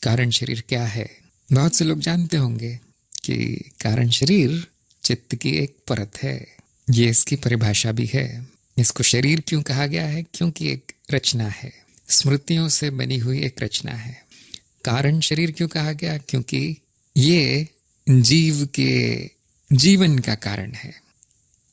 कारण शरीर क्या है? बहुत से लोग जानते होंगे कि कारण शरीर चित्त की एक परत है। ये इसकी परिभाषा भी है। इसको शरीर क्यों कहा गया है? क्योंकि एक रचना है, स्मृतियों से बनी हुई एक रचना है। कारण शरीर क्यों कहा गया? क्योंकि ये जीव के जीवन का कारण है।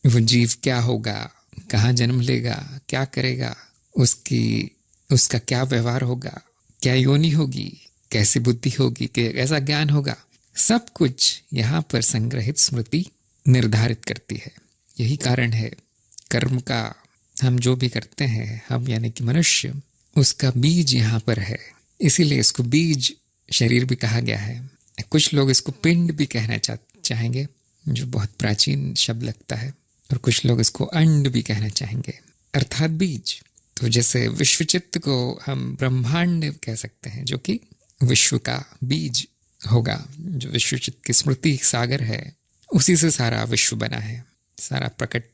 वो जीव क्या होगा, कहाँ जन्म लेगा, क्या करेगा, उसका क्या व्यवहार होगा, क्या योनि होगी, कैसी बुद्धि होगी, कैसा ज्ञान होगा, सब कुछ यहाँ पर संग्रहित स्मृति निर्धारित करती है। यही कारण है कर्म का। हम जो भी करते हैं, हम यानी कि मनुष्य, उसका बीज यहाँ पर है। इसीलिए इसको बीज शरीर भी कहा गया है। कुछ लोग इसको पिंड भी कहना चाहेंगे, जो बहुत प्राचीन शब्द लगता है, और कुछ लोग इसको अंड भी कहना चाहेंगे, अर्थात बीज। तो जैसे विश्वचित्त को हम ब्रह्मांड कह सकते हैं, जो कि विश्व का बीज होगा। जो विश्वचित्त की स्मृति सागर है, उसी से सारा विश्व बना है। सारा प्रकट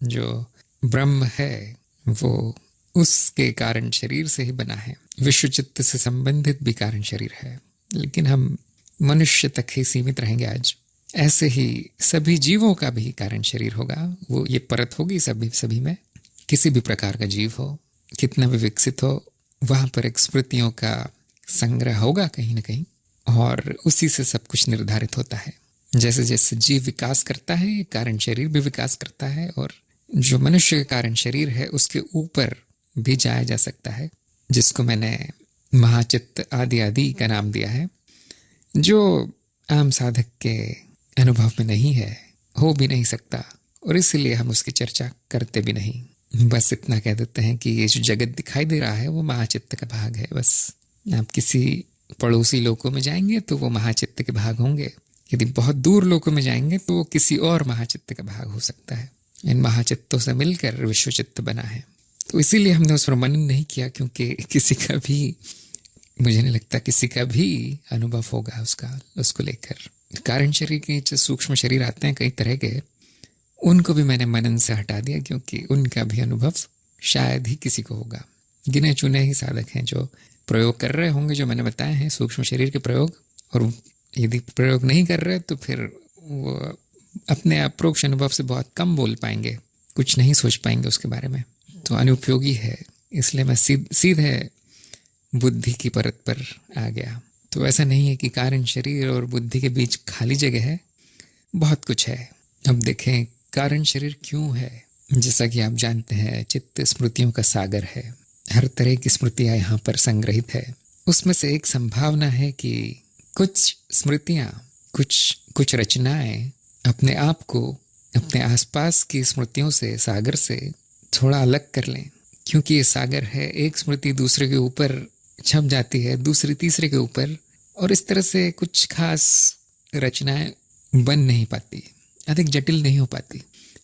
जो ब्रह्म है वो उसके कारण शरीर से ही बना है। विश्वचित्त से संबंधित भी कारण शरीर है, लेकिन हम मनुष्य तक ही सीमित रहेंगे आज। ऐसे ही सभी जीवों का भी कारण शरीर होगा। वो ये परत होगी सभी में। किसी भी प्रकार का जीव हो, कितना भी विकसित हो, वहां पर एक स्मृतियों का संग्रह होगा कहीं ना कहीं, और उसी से सब कुछ निर्धारित होता है। जैसे जैसे जीव विकास करता है, कारण शरीर भी विकास करता है, और जो मनुष्य का कारण शरीर है उसके ऊपर भी जाया जा सकता है, जिसको मैंने महाचित्त आदि आदि का नाम दिया है, जो आम साधक के अनुभव में नहीं है, हो भी नहीं सकता, और इसलिए हम उसकी चर्चा करते भी नहीं। बस इतना कह देते हैं कि ये जो जगत दिखाई दे रहा है वो महाचित्त का भाग है। बस आप किसी पड़ोसी लोकों में जाएंगे तो वो महाचित्त के भाग होंगे। यदि बहुत दूर लोकों में जाएंगे तो वो किसी और महाचित्त का भाग हो सकता है। इन महाचित्तों से मिलकर विश्वचित्त बना है। तो इसीलिए हमने उस पर मनन नहीं किया, क्योंकि किसी का भी, मुझे नहीं लगता किसी का भी अनुभव होगा उसको लेकर। कारण शरीर के जो सूक्ष्म शरीर आते हैं कई तरह के, उनको भी मैंने मनन से हटा दिया, क्योंकि उनका भी अनुभव शायद ही किसी को होगा। गिने चुने ही साधक हैं जो प्रयोग कर रहे होंगे, जो मैंने बताए हैं सूक्ष्म शरीर के प्रयोग। और यदि प्रयोग नहीं कर रहे तो फिर वो अपने अप्रोक्ष अनुभव से बहुत कम बोल पाएंगे, कुछ नहीं सोच पाएंगे उसके बारे में। तो अनुपयोगी है। इसलिए मैं सीधे बुद्धि की परत पर आ गया। तो ऐसा नहीं है कि कारण शरीर और बुद्धि के बीच खाली जगह है, बहुत कुछ है। अब देखें कारण शरीर क्यों है। जैसा कि आप जानते हैं, चित्त स्मृतियों का सागर है। हर तरह की स्मृतियां यहाँ पर संग्रहित है। उसमें से एक संभावना है कि कुछ स्मृतियां, कुछ रचनाएं अपने आप को अपने आसपास की स्मृतियों से, सागर से थोड़ा अलग कर लें। क्योंकि ये सागर है, एक स्मृति दूसरे के ऊपर छप जाती है, दूसरी तीसरे के ऊपर, और इस तरह से कुछ खास रचनाएं बन नहीं पाती, अधिक जटिल नहीं हो पाती।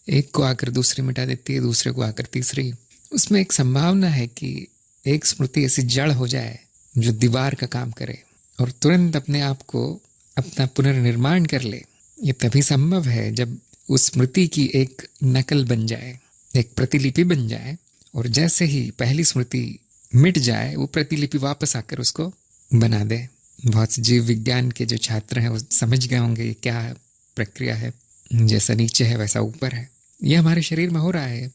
एक को आकर दूसरी मिटा देती है, दूसरे को आकर तीसरी। उसमें एक संभावना है कि एक स्मृति ऐसी जड़ हो जाए जो दीवार का काम करे और तुरंत अपने आप को अपना पुनर्निर्माण कर ले। ये तभी संभव है जब उस स्मृति की एक नकल बन जाए, एक प्रतिलिपि बन जाए, और जैसे ही पहली स्मृति मिट जाए वो प्रतिलिपि वापस आकर उसको बना दे। बहुत से जीव विज्ञान के जो छात्र हैं वो समझ गए होंगे ये क्या प्रक्रिया है। जैसा नीचे है वैसा ऊपर है। ये हमारे शरीर में हो रहा है,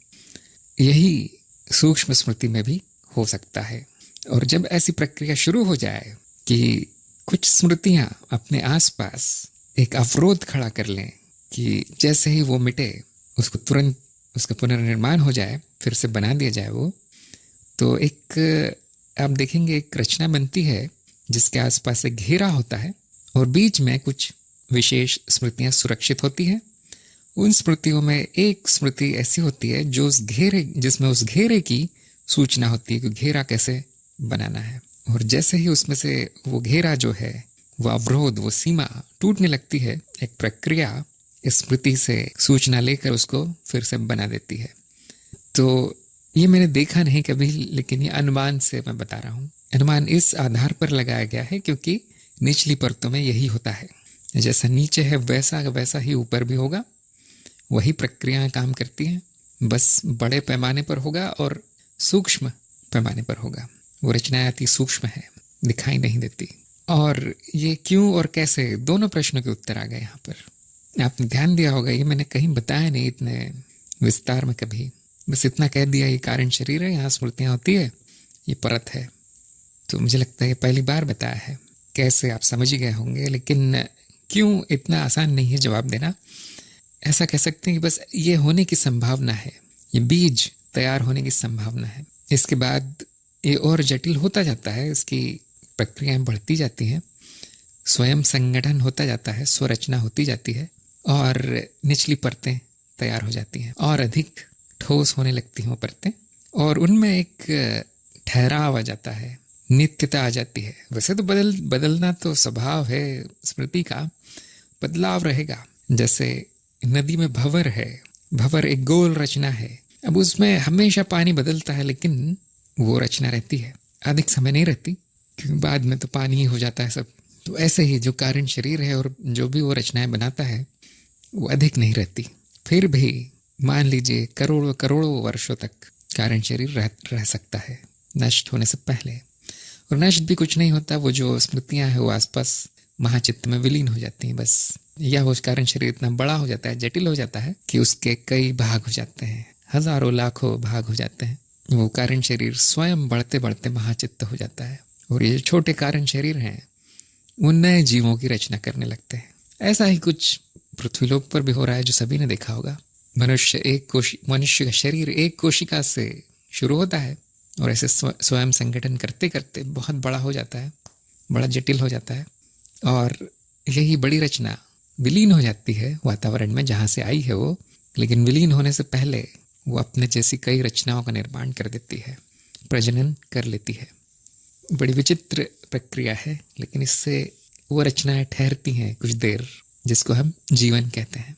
यही सूक्ष्म स्मृति में भी हो सकता है। और जब ऐसी प्रक्रिया शुरू हो जाए कि कुछ स्मृतियां अपने आसपास एक अवरोध खड़ा कर लें कि जैसे ही वो मिटे उसको तुरंत उसका पुनर्निर्माण हो जाए, फिर से बना दिया जाए वो, तो एक आप देखेंगे एक रचना बनती है जिसके आसपास एक घेरा होता है और बीच में कुछ विशेष स्मृतियां सुरक्षित होती हैं। उन स्मृतियों में एक स्मृति ऐसी होती है जो जिसमें उस घेरे की सूचना होती है कि घेरा कैसे बनाना है। और जैसे ही उसमें से वो घेरा जो है, वो अवरोध, वो सीमा टूटने लगती है, एक प्रक्रिया इस स्मृति से सूचना लेकर उसको फिर से बना देती है। तो ये मैंने देखा नहीं कभी, लेकिन ये अनुमान से मैं बता रहा हूँ। अनुमान इस आधार पर लगाया गया है क्योंकि निचली परतों में यही होता है। जैसा नीचे है वैसा ही ऊपर भी होगा। वही प्रक्रियाएं काम करती हैं, बस बड़े पैमाने पर होगा और सूक्ष्म पैमाने पर होगा। वो रचनाएं अति सूक्ष्म है, दिखाई नहीं देती। और ये क्यों और कैसे दोनों प्रश्नों के उत्तर आ गए यहाँ पर। आपने ध्यान दिया होगा, ये मैंने कहीं बताया नहीं इतने विस्तार में कभी, बस इतना कह दिया ये कारण शरीर है, यहाँ स्मृतियाँ होती है, ये परत है। तो मुझे लगता है ये पहली बार बताया है, कैसे आप समझ ही गए होंगे, लेकिन क्यों इतना आसान नहीं है जवाब देना। ऐसा कह सकते हैं कि बस ये होने की संभावना है, ये बीज तैयार होने की संभावना है। इसके बाद ये और जटिल होता जाता है, इसकी प्रक्रियाएं बढ़ती जाती हैं, स्वयं संगठन होता जाता है, स्वरचना होती जाती है और निचली परतें तैयार हो जाती हैं और अधिक ठोस होने लगती हैं वो परतें, और उनमें एक ठहराव आ जाता है, नित्यता आ जाती है। वैसे तो बदलना तो स्वभाव है स्मृति का, बदलाव रहेगा। जैसे नदी में भंवर है, भंवर एक गोल रचना है, अब उसमें हमेशा पानी बदलता है, लेकिन वो रचना रहती है, अधिक समय नहीं रहती, क्योंकि बाद में तो पानी ही हो जाता है सब। तो ऐसे ही जो कारण शरीर है और जो भी वो रचनाएं बनाता है वो अधिक नहीं रहती। फिर भी मान लीजिए करोड़ों करोड़ों वर्षों तक कारण शरीर रह सकता है नष्ट होने से पहले, और नष्ट भी कुछ नहीं होता, वो जो स्मृतियां हैं वो आसपास महाचित्त में विलीन हो जाती हैं बस। या वो कारण शरीर इतना बड़ा हो जाता है, जटिल हो जाता है कि उसके कई भाग हो जाते हैं, हजारों लाखों भाग हो जाते हैं। वो कारण शरीर स्वयं बढ़ते बढ़ते महाचित्त हो जाता है, और ये जो छोटे कारण शरीर हैं वो नए जीवों की रचना करने लगते हैं। ऐसा ही कुछ पृथ्वीलोक पर भी हो रहा है, जो सभी ने देखा होगा। मनुष्य का शरीर एक कोशिका से शुरू होता है और ऐसे स्वयं संगठन करते करते बहुत बड़ा हो जाता है, बड़ा जटिल हो जाता है, और यही बड़ी रचना विलीन हो जाती है वातावरण में जहाँ से आई है वो। लेकिन विलीन होने से पहले वो अपने जैसी कई रचनाओं का निर्माण कर देती है, प्रजनन कर लेती है। बड़ी विचित्र प्रक्रिया है, लेकिन इससे वो रचनाएं ठहरती हैं कुछ देर, जिसको हम जीवन कहते हैं।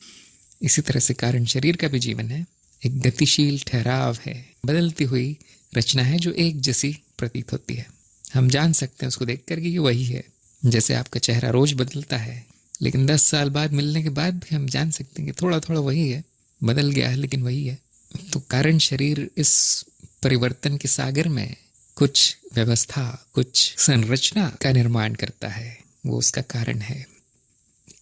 इसी तरह से कारण शरीर का भी जीवन है, एक गतिशील ठहराव है, बदलती हुई रचना है जो एक जैसी प्रतीत होती है। हम जान सकते हैं उसको देख कर कि वही है। जैसे आपका चेहरा रोज बदलता है, लेकिन 10 साल बाद मिलने के बाद भी हम जान सकते हैं कि थोड़ा थोड़ा वही है, बदल गया है लेकिन वही है। तो कारण शरीर इस परिवर्तन के सागर में कुछ व्यवस्था, कुछ संरचना का निर्माण करता है, वो उसका कारण है।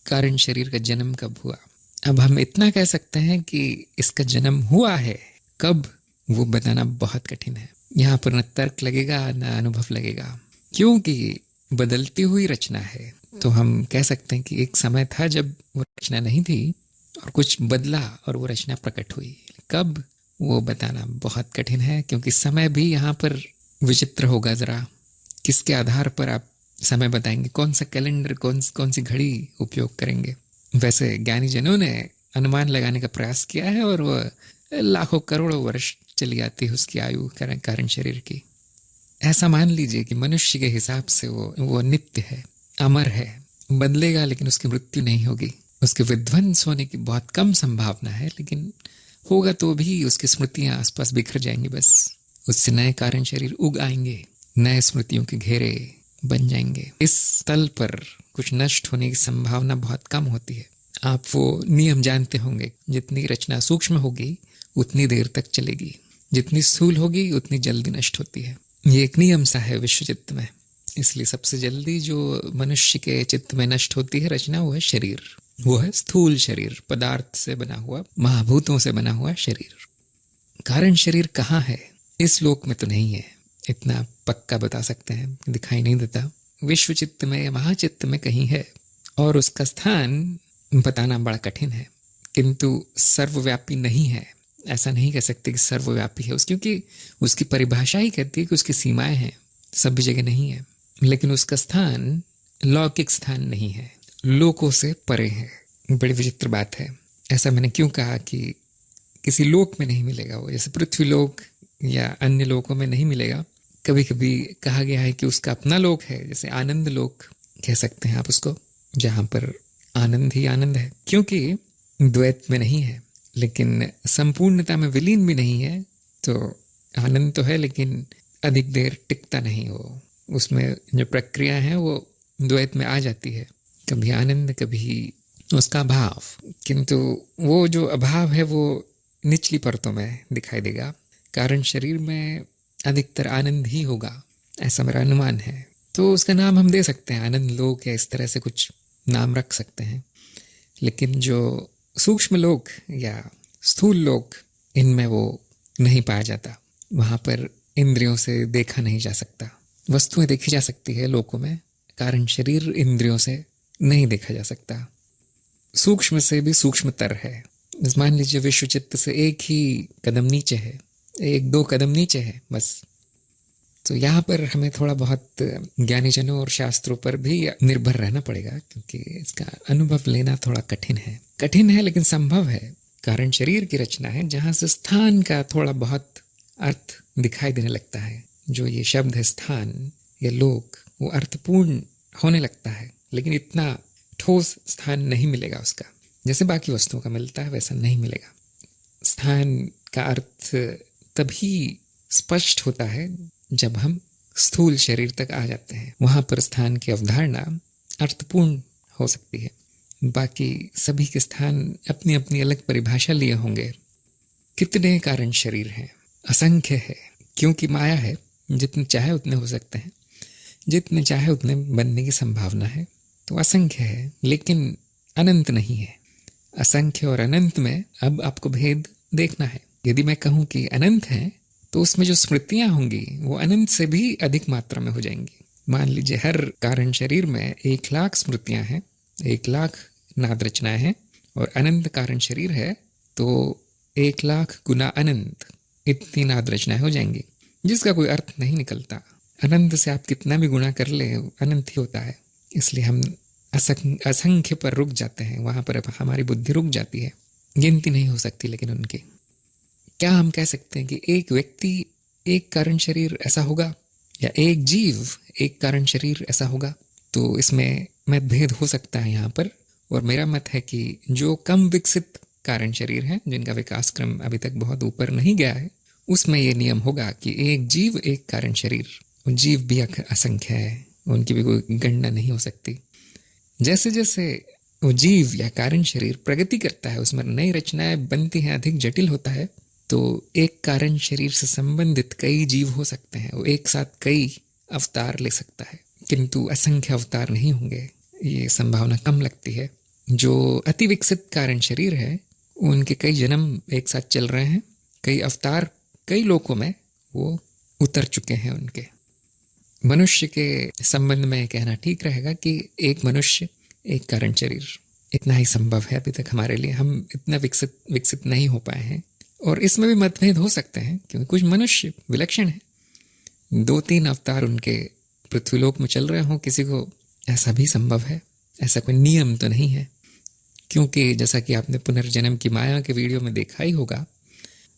कारण शरीर का जन्म कब हुआ? अब हम इतना कह सकते हैं कि इसका जन्म हुआ है, कब वो बताना बहुत कठिन है। यहाँ पर न तर्क लगेगा न अनुभव लगेगा, क्योंकि बदलती हुई रचना है। तो हम कह सकते हैं कि एक समय था जब वो रचना नहीं थी और कुछ बदला और वो रचना प्रकट हुई। कब, वो बताना बहुत कठिन है, क्योंकि समय भी यहाँ पर विचित्र होगा। जरा किसके आधार पर आप समय बताएंगे, कौन सा कैलेंडर, कौन सी घड़ी उपयोग करेंगे? वैसे ज्ञानी जनों ने अनुमान लगाने का प्रयास किया है और वो लाखों करोड़ों वर्ष चली आती है उसकी आयु कारण शरीर की। ऐसा मान लीजिए कि मनुष्य के हिसाब से वो नित्य है, अमर है, बदलेगा, लेकिन उसकी मृत्यु नहीं होगी। उसके विध्वंस होने की बहुत कम संभावना है, लेकिन होगा तो भी उसकी स्मृतियां आसपास बिखर जाएंगी बस। उससे नए कारण शरीर उग आएंगे, नए स्मृतियों के घेरे बन जाएंगे। इस तल पर कुछ नष्ट होने की संभावना बहुत कम होती है। आप वो नियम जानते होंगे, जितनी रचना सूक्ष्म होगी उतनी देर तक चलेगी, जितनी स्थूल होगी उतनी जल्दी नष्ट होती है। ये एक नियम सा है विश्व चित्त में। इसलिए सबसे जल्दी जो मनुष्य के चित्त में नष्ट होती है रचना, वो है शरीर, वो है स्थूल शरीर, पदार्थ से बना हुआ, महाभूतों से बना हुआ शरीर। कारण शरीर कहाँ है? इस लोक में तो नहीं है, इतना पक्का बता सकते हैं, दिखाई नहीं देता। विश्व चित्त में या महाचित्त में कहीं है, और उसका स्थान बताना बड़ा कठिन है, किंतु सर्वव्यापी नहीं है। ऐसा नहीं कह सकते कि सर्वव्यापी है, क्योंकि उसकी परिभाषा ही कहती है कि उसकी सीमाएं हैं, सभी जगह नहीं है। लेकिन उसका स्थान लौकिक स्थान नहीं है, लोकों से परे है। बड़ी विचित्र बात है। ऐसा मैंने क्यों कहा कि किसी लोक में नहीं मिलेगा वो, जैसे पृथ्वी लोक या अन्य लोकों में नहीं मिलेगा। कभी कभी कहा गया है कि उसका अपना लोक है, जैसे आनंद लोक कह सकते हैं आप उसको, जहाँ पर आनंद ही आनंद है, क्योंकि द्वैत में नहीं है, लेकिन संपूर्णता में विलीन भी नहीं है। तो आनंद तो है, लेकिन अधिक देर टिकता नहीं हो। उसमें जो प्रक्रिया है वो द्वैत में आ जाती है, कभी आनंद, कभी उसका अभाव। किंतु वो जो अभाव है वो निचली परतों में दिखाई देगा। कारण शरीर में अधिकतर आनंद ही होगा, ऐसा मेरा अनुमान है। तो उसका नाम हम दे सकते हैं, आनंद लोक या इस तरह से कुछ नाम रख सकते हैं। लेकिन जो सूक्ष्म लोक या स्थूल लोक, इनमें वो नहीं पाया जाता। वहाँ पर इंद्रियों से देखा नहीं जा सकता। वस्तुएं देखी जा सकती है लोकों में, कारण शरीर इंद्रियों से नहीं देखा जा सकता। सूक्ष्म से भी सूक्ष्मतर है। मान लीजिए विश्व चित्त से एक ही कदम नीचे है, एक दो कदम नीचे है बस। तो यहाँ पर हमें थोड़ा बहुत ज्ञानीजनों और शास्त्रों पर भी निर्भर रहना पड़ेगा, क्योंकि इसका अनुभव लेना थोड़ा कठिन है लेकिन संभव है। कारण शरीर की रचना है जहाँ से स्थान का थोड़ा बहुत अर्थ दिखाई देने लगता है। जो ये शब्द है स्थान या लोक, वो अर्थपूर्ण होने लगता है, लेकिन इतना ठोस स्थान नहीं मिलेगा उसका, जैसे बाकी वस्तुओं का मिलता है वैसा नहीं मिलेगा। स्थान का अर्थ तभी स्पष्ट होता है जब हम स्थूल शरीर तक आ जाते हैं। वहां पर स्थान की अवधारणा अर्थपूर्ण हो सकती है। बाकी सभी के स्थान अपनी अपनी अलग परिभाषा लिए होंगे। कितने कारण शरीर हैं? असंख्य है, क्योंकि माया है। जितने चाहे उतने हो सकते हैं, जितने चाहे उतने बनने की संभावना है। तो असंख्य है लेकिन अनंत नहीं है। असंख्य और अनंत में अब आपको भेद देखना है। यदि मैं कहूं कि अनंत है, तो उसमें जो स्मृतियां होंगी वो अनंत से भी अधिक मात्रा में हो जाएंगी। मान लीजिए हर कारण शरीर में 1,00,000 स्मृतियां हैं, 1,00,000 नाद रचनाएं हैं, और अनंत कारण शरीर है तो 1,00,000 गुना अनंत, इतनी नाद रचनाएं हो जाएंगी, जिसका कोई अर्थ नहीं निकलता। अनंत से आप कितना भी गुणा कर ले, अनंत ही होता है। इसलिए हम असंख्य पर रुक जाते हैं, वहां पर हमारी बुद्धि रुक जाती है। गिनती नहीं हो सकती। लेकिन उनकी क्या हम कह सकते हैं कि एक व्यक्ति एक कारण शरीर ऐसा होगा, या एक जीव एक कारण शरीर ऐसा होगा? तो इसमें मतभेद हो सकता है यहाँ पर। और मेरा मत है कि जो कम विकसित कारण शरीर हैं, जिनका विकास क्रम अभी तक बहुत ऊपर नहीं गया है, उसमें यह नियम होगा कि एक जीव एक कारण शरीर। जीव भी असंख्य है, उनकी भी कोई गणना नहीं हो सकती। जैसे जैसे वो जीव या कारण शरीर प्रगति करता है, उसमें नई रचनाएं बनती हैं, अधिक जटिल होता है, तो एक कारण शरीर से संबंधित कई जीव हो सकते हैं। वो एक साथ कई अवतार ले सकता है, किंतु असंख्य अवतार नहीं होंगे, ये संभावना कम लगती है। जो अति विकसित कारण शरीर है, उनके कई जन्म एक साथ चल रहे हैं, कई अवतार कई लोकों में वो उतर चुके हैं उनके। मनुष्य के संबंध में कहना ठीक रहेगा कि एक मनुष्य एक कारण शरीर, इतना ही संभव है अभी तक हमारे लिए। हम इतना विकसित नहीं हो पाए हैं। और इसमें भी मतभेद हो सकते हैं, क्योंकि कुछ मनुष्य विलक्षण हैं, 2-3 अवतार उनके पृथ्वीलोक में चल रहे हों किसी को, ऐसा भी संभव है। ऐसा कोई नियम तो नहीं है, क्योंकि जैसा कि आपने पुनर्जन्म की माया के वीडियो में देखा ही होगा,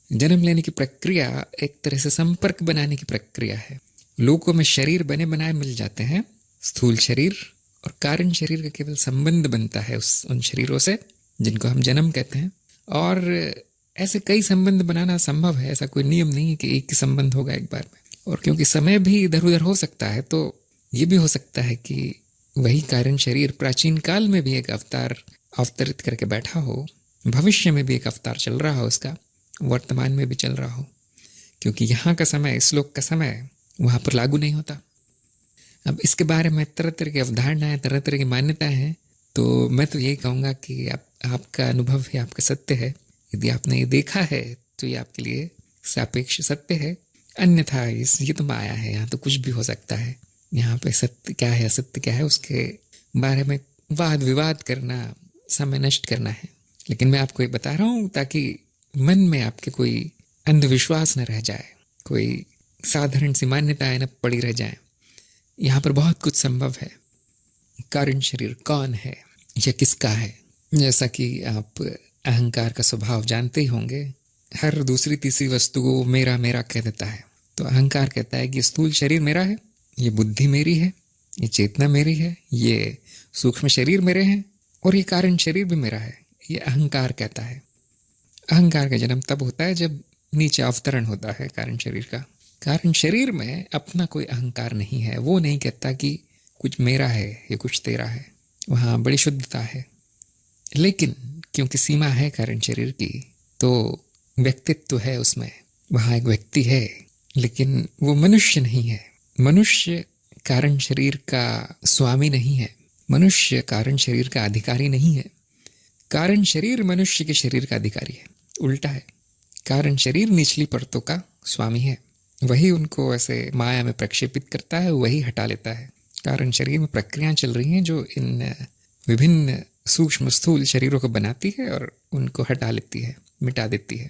जन्म लेने की प्रक्रिया एक तरह से संपर्क बनाने की प्रक्रिया है। लोगों में शरीर बने बनाए मिल जाते हैं, स्थूल शरीर और कारण शरीर का केवल संबंध बनता है उन शरीरों से, जिनको हम जन्म कहते हैं। और ऐसे कई संबंध बनाना संभव है, ऐसा कोई नियम नहीं है कि एक ही संबंध होगा एक बार में। और क्योंकि समय भी इधर उधर हो सकता है, तो ये भी हो सकता है कि वही कारण शरीर प्राचीन काल में भी एक अवतार अवतरित करके बैठा हो, भविष्य में भी एक अवतार चल रहा हो उसका, वर्तमान में भी चल रहा हो, क्योंकि यहाँ का समय, इस लोक का समय वहाँ पर लागू नहीं होता। अब इसके बारे में तरह तरह की अवधारणाएं, तरह तरह की मान्यताएं हैं। तो मैं तो यही कहूँगा कि आपका अनुभव है, आपका सत्य है। यदि आपने ये देखा है तो ये आपके लिए सापेक्ष सत्य है, अन्यथा ये तो माया है, यहाँ तो कुछ भी हो सकता है। यहाँ पे सत्य क्या है, असत्य क्या है, उसके बारे में वाद विवाद करना समय नष्ट करना है। लेकिन मैं आपको ये बता रहा हूँ ताकि मन में आपके कोई अंधविश्वास न रह जाए, कोई साधारण सी मान्यताएं न पड़ी रह जाए। यहाँ पर बहुत कुछ संभव है। कारण शरीर कौन है या किसका है? जैसा कि आप अहंकार का स्वभाव जानते ही होंगे, हर दूसरी तीसरी वस्तु को मेरा मेरा कह देता है। तो अहंकार कहता है कि स्थूल शरीर मेरा है, ये बुद्धि मेरी है, ये चेतना मेरी है, ये सूक्ष्म शरीर मेरे हैं, और ये कारण शरीर भी मेरा है, ये अहंकार कहता है। अहंकार का जन्म तब होता है जब नीचे अवतरण होता है कारण शरीर का। कारण शरीर में अपना कोई अहंकार नहीं है, वो नहीं कहता कि कुछ मेरा है या कुछ तेरा है, वहाँ बड़ी शुद्धता है। लेकिन क्योंकि सीमा है कारण शरीर की, तो व्यक्तित्व है उसमें, वहाँ एक व्यक्ति है, लेकिन वो मनुष्य नहीं है। मनुष्य कारण शरीर का स्वामी नहीं है, मनुष्य कारण शरीर का अधिकारी नहीं है। कारण शरीर मनुष्य के शरीर का अधिकारी है, उल्टा है। कारण शरीर निचली परतों का स्वामी है, वही उनको ऐसे माया में प्रक्षेपित करता है, वही हटा लेता है। कारण शरीर में प्रक्रियाएं चल रही हैं जो इन विभिन्न सूक्ष्म स्थूल शरीरों को बनाती है और उनको हटा लेती है, मिटा देती है।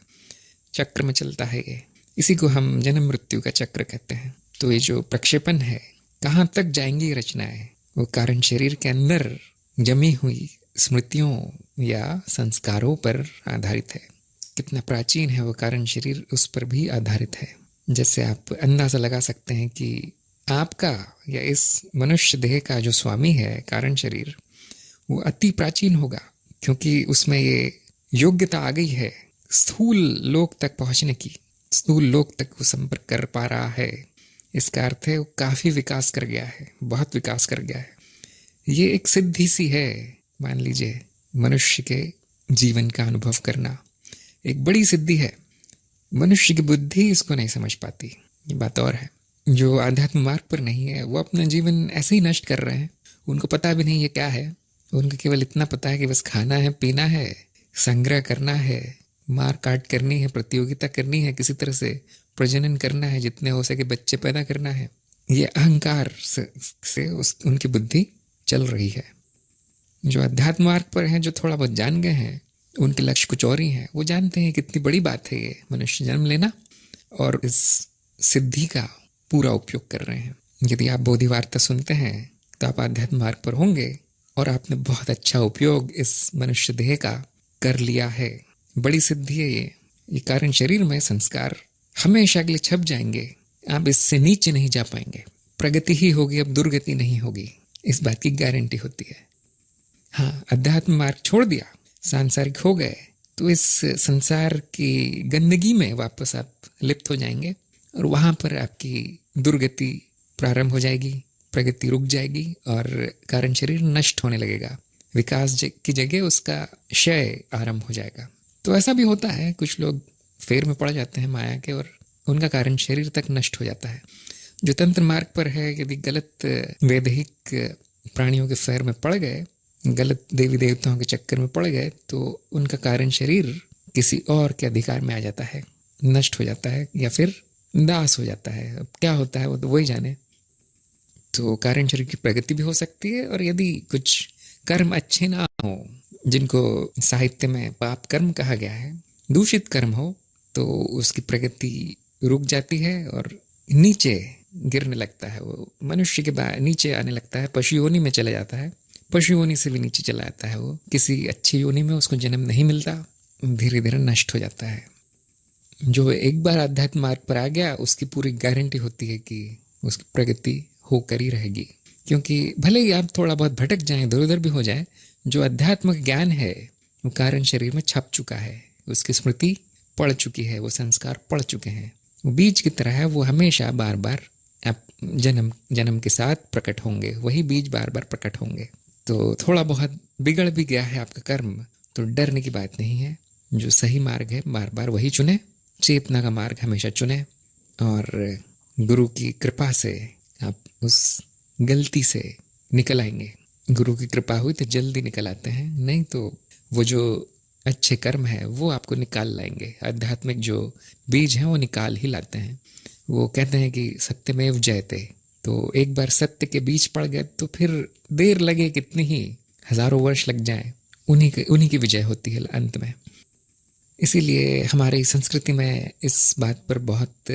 चक्र में चलता है ये, इसी को हम जन्म मृत्यु का चक्र कहते हैं। तो ये जो प्रक्षेपण है, कहाँ तक जाएंगी रचनाएं, वो कारण शरीर के अंदर जमी हुई स्मृतियों या संस्कारों पर आधारित है। कितना प्राचीन है वो कारण शरीर, उस पर भी आधारित है। जैसे आप अंदाजा लगा सकते हैं कि आपका या इस मनुष्य देह का जो स्वामी है कारण शरीर, वो अति प्राचीन होगा, क्योंकि उसमें ये योग्यता आ गई है स्थूल लोक तक पहुंचने की। स्थूल लोक तक वो संपर्क कर पा रहा है, इसका अर्थ है वो काफी विकास कर गया है, बहुत विकास कर गया है। ये एक सिद्धि सी है, मान लीजिए मनुष्य के जीवन का अनुभव करना एक बड़ी सिद्धि है। मनुष्य की बुद्धि इसको नहीं समझ पाती, ये बात और है। जो आध्यात्म मार्ग पर नहीं है वो अपना जीवन ऐसे ही नष्ट कर रहे हैं, उनको पता भी नहीं ये क्या है। उनको केवल इतना पता है कि बस खाना है, पीना है, संग्रह करना है, मार काट करनी है, प्रतियोगिता करनी है, किसी तरह से प्रजनन करना है, जितने हो सके बच्चे पैदा करना है। ये अहंकार से उनकी बुद्धि चल रही है। जो अध्यात्म मार्ग पर हैं, जो थोड़ा बहुत जान गए हैं, उनके लक्ष्य कुछ और ही हैं। वो जानते हैं कितनी बड़ी बात है ये मनुष्य जन्म लेना, और इस सिद्धि का पूरा उपयोग कर रहे हैं। यदि आप बोधि वार्ता सुनते हैं तो आप आध्यात्म मार्ग पर होंगे और आपने बहुत अच्छा उपयोग इस मनुष्य देह का कर लिया है। बड़ी सिद्धि है ये कारण शरीर में संस्कार हमेशा के लिए छप जाएंगे, आप इससे नीचे नहीं जा पाएंगे। प्रगति ही होगी, अब दुर्गति नहीं होगी, इस बात की गारंटी होती है। हाँ, अध्यात्म मार्ग छोड़ दिया, सांसारिक हो गए, तो इस संसार की गंदगी में वापस आप लिप्त हो जाएंगे और वहां पर आपकी दुर्गति प्रारंभ हो जाएगी, प्रगति रुक जाएगी और कारण शरीर नष्ट होने लगेगा। विकास की जगह उसका क्षय आरंभ हो जाएगा। तो ऐसा भी होता है, कुछ लोग फेर में पड़ जाते हैं माया के और उनका कारण शरीर तक नष्ट हो जाता है। जो तंत्र मार्ग पर है, यदि गलत वैदेहिक प्राणियों के फेर में पड़ गए, गलत देवी देवताओं के चक्कर में पड़ गए, तो उनका कारण शरीर किसी और के अधिकार में आ जाता है, नष्ट हो जाता है या फिर दास हो जाता है। अब क्या होता है वो तो वही जाने। तो कारण शरीर की प्रगति भी हो सकती है, और यदि कुछ कर्म अच्छे ना हो, जिनको साहित्य में पाप कर्म कहा गया है, दूषित कर्म हो, तो उसकी प्रगति रुक जाती है और नीचे गिरने लगता है। वो मनुष्य के नीचे आने लगता है, पशु योनि में चला जाता है, पशु योनि से भी नीचे चला जाता है। वो किसी अच्छी योनि में उसको जन्म नहीं मिलता, धीरे धीरे नष्ट हो जाता है। जो एक बार आध्यात्म मार्ग पर आ गया, उसकी पूरी गारंटी होती है कि उसकी प्रगति होकर ही रहेगी। क्योंकि भले ही आप थोड़ा बहुत भटक जाएं, इधर उधर भी हो जाए, जो अध्यात्मिक ज्ञान है वो कारण शरीर में छप चुका है, उसकी स्मृति पड़ चुकी है, वो संस्कार पड़ चुके हैं। वो बीज की तरह है, वो हमेशा बार बार आप जन्म के साथ प्रकट होंगे, वही बीज बार बार प्रकट होंगे। तो थोड़ा बहुत बिगड़ भी गया है आपका कर्म, तो डरने की बात नहीं है। जो सही मार्ग है बार बार वही चुने, चेतना का मार्ग हमेशा चुने, और गुरु की कृपा से आप उस गलती से निकल आएंगे। गुरु की कृपा हुई तो जल्दी निकल आते हैं, नहीं तो वो जो अच्छे कर्म है वो आपको निकाल लाएंगे। आध्यात्मिक जो बीज हैं वो निकाल ही लाते हैं। वो कहते हैं कि सत्यमेव जयते, तो एक बार सत्य के बीज पड़ गए तो फिर देर लगे कितनी ही, हजारों वर्ष लग जाए, उन्हीं की विजय होती है अंत में। इसीलिए हमारी संस्कृति में इस बात पर बहुत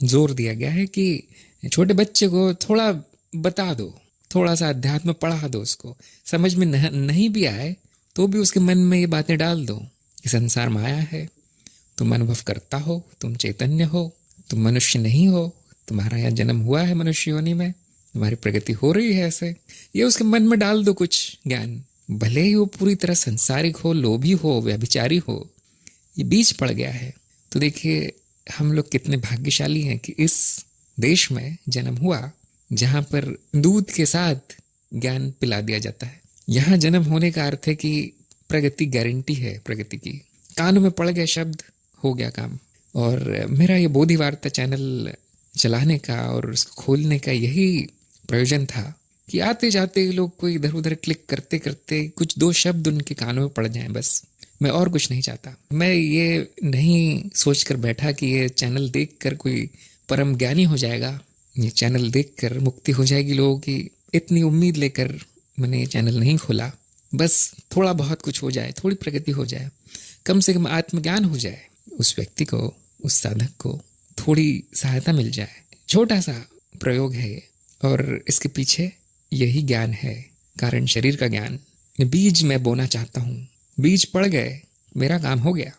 जोर दिया गया है कि छोटे बच्चे को थोड़ा बता दो, थोड़ा सा अध्यात्म पढ़ा दो, उसको समझ में नहीं भी आए तो भी उसके मन में ये बातें डाल दो कि संसार माया है, तुम अनुभव करता हो, तुम चैतन्य हो, तुम मनुष्य नहीं हो, तुम्हारा यहाँ जन्म हुआ है मनुष्य योनि में, तुम्हारी प्रगति हो रही है। ऐसे ये उसके मन में डाल दो कुछ ज्ञान, भले ही वो पूरी तरह संसारिक हो, लोभी हो, व्यभिचारी हो, ये बीज पड़ गया है। तो देखिए हम लोग कितने भाग्यशाली हैं कि इस देश में जन्म हुआ जहाँ पर दूध के साथ ज्ञान पिला दिया जाता है। यहाँ जन्म होने का अर्थ है कि प्रगति गारंटी है, प्रगति की। कानों में पड़ गए शब्द, हो गया काम। और मेरा ये बोधि वार्ता चैनल चलाने का और उसको खोलने का यही प्रयोजन था कि आते जाते लोग कोई इधर उधर क्लिक करते करते कुछ दो शब्द उनके कानों में पड़ जाएं, बस। मैं और कुछ नहीं चाहता। मैं ये नहीं सोचकर बैठा कि ये चैनल देखकर कोई परम ज्ञानी हो जाएगा, ये चैनल देखकर मुक्ति हो जाएगी लोगों की। इतनी उम्मीद लेकर मैंने ये चैनल नहीं खोला। बस थोड़ा बहुत कुछ हो जाए, थोड़ी प्रगति हो जाए, कम से कम आत्मज्ञान हो जाए, उस व्यक्ति को, उस साधक को थोड़ी सहायता मिल जाए। छोटा सा प्रयोग है ये, और इसके पीछे यही ज्ञान है, कारण शरीर का ज्ञान। बीज मैं बोना चाहता हूँ, बीज पड़ गए, मेरा काम हो गया।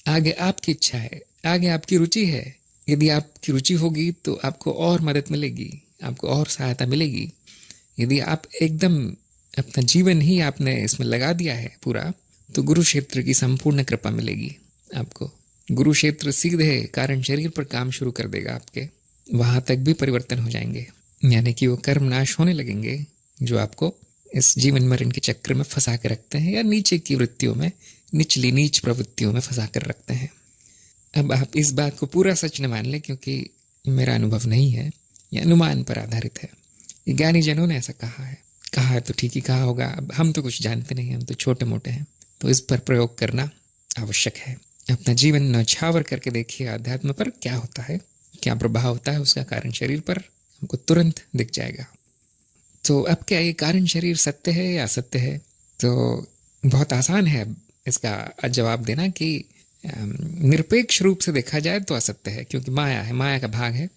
आगे आपकी इच्छा है, आगे आपकी रुचि है। यदि आपकी रुचि होगी तो आपको और मदद मिलेगी, आपको और सहायता मिलेगी। यदि आप एकदम अपना जीवन ही आपने इसमें लगा दिया है पूरा, तो गुरु क्षेत्र की संपूर्ण कृपा मिलेगी आपको। गुरु क्षेत्र सीधे कारण शरीर पर काम शुरू कर देगा आपके। वहां तक भी परिवर्तन हो जाएंगे, यानी कि वो कर्म नाश होने लगेंगे जो आपको इस जीवन मरण के चक्र में फंसा के रखते हैं, या नीचे की वृत्तियों में, निचली नीच प्रवृत्तियों में फंसा कर रखते हैं। अब आप इस बात को पूरा सच न मान लें, क्योंकि मेरा अनुभव नहीं है, यह अनुमान पर आधारित है। ये ज्ञानी जनों ने ऐसा कहा है तो ठीक ही कहा होगा। अब हम तो कुछ जानते नहीं, हम तो छोटे मोटे हैं, तो इस पर प्रयोग करना आवश्यक है। अपना जीवन न्यौछावर करके देखिए अध्यात्म पर क्या होता है, क्या प्रभाव होता है उसका कारण शरीर पर, हमको तुरंत दिख जाएगा। तो अब क्या ये कारण शरीर सत्य है या असत्य है? तो बहुत आसान है इसका जवाब देना कि निरपेक्ष रूप से देखा जाए तो असत्य है, क्योंकि माया है, माया का भाग है।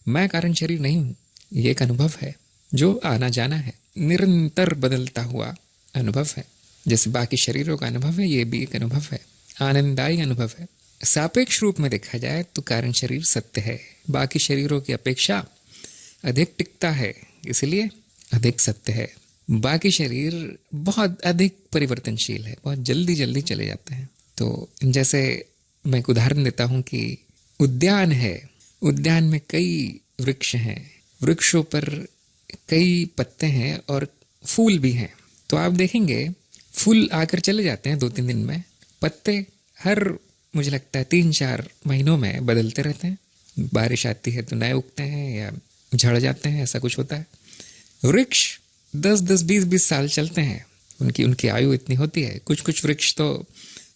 मैं कारण शरीर नहीं हूँ, ये एक अनुभव है जो आना जाना है, निरंतर बदलता हुआ अनुभव है। जैसे बाकी शरीरों का अनुभव है, ये भी एक अनुभव है, आनंददायी अनुभव है। सापेक्ष रूप में देखा जाए तो कारण शरीर सत्य है, बाकी शरीरों की अपेक्षा अधिक टिकता है, इसलिए अधिक सत्य है। बाकी शरीर बहुत अधिक परिवर्तनशील है, बहुत जल्दी जल्दी चले जाते हैं। तो जैसे मैं एक उदाहरण देता हूँ कि उद्यान है, उद्यान में कई वृक्ष हैं, वृक्षों पर कई पत्ते हैं और फूल भी हैं। तो आप देखेंगे फूल आकर चले जाते हैं 2-3 दिन में, पत्ते हर मुझे लगता है 3-4 महीनों में बदलते रहते हैं। बारिश आती है तो नए उगते हैं या झड़ जाते हैं, ऐसा कुछ होता है। वृक्ष 10-10, 20-20 साल चलते हैं, उनकी आयु इतनी होती है। कुछ वृक्ष तो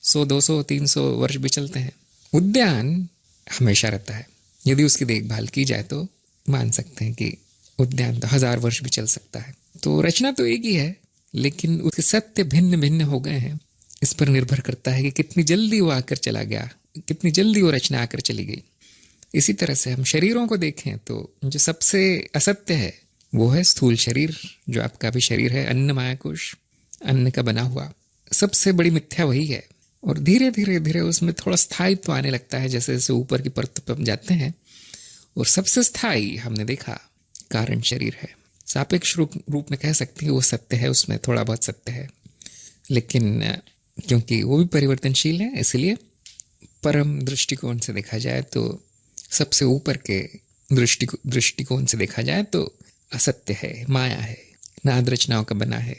100, 200, 300 वर्ष भी चलते हैं। उद्यान हमेशा रहता है, यदि उसकी देखभाल की जाए तो मान सकते हैं कि उद्यान तो 1000 वर्ष भी चल सकता है। तो रचना तो एक ही है, लेकिन उसके सत्य भिन्न भिन्न हो गए हैं। इस पर निर्भर करता है कि कितनी जल्दी वो आकर चला गया, कितनी जल्दी वो रचना आकर चली गई। इसी तरह से हम शरीरों को देखें तो जो सबसे असत्य है वो है स्थूल शरीर, जो आपका भी शरीर है, अन्न माया कोश, अन्न का बना हुआ। सबसे बड़ी मिथ्या वही है। और धीरे धीरे धीरे उसमें थोड़ा स्थायित्व आने लगता है, जैसे जैसे ऊपर की परत पर जाते हैं। और सबसे स्थायी हमने देखा कारण शरीर है। सापेक्ष रूप में कह सकते हैं वो सत्य है, उसमें थोड़ा बहुत सत्य है, लेकिन क्योंकि वो भी परिवर्तनशील है, इसलिए परम दृष्टिकोण से देखा जाए तो, सबसे ऊपर के दृष्टिकोण से देखा जाए तो असत्य है, माया है, नाद रचनाओं का बना है,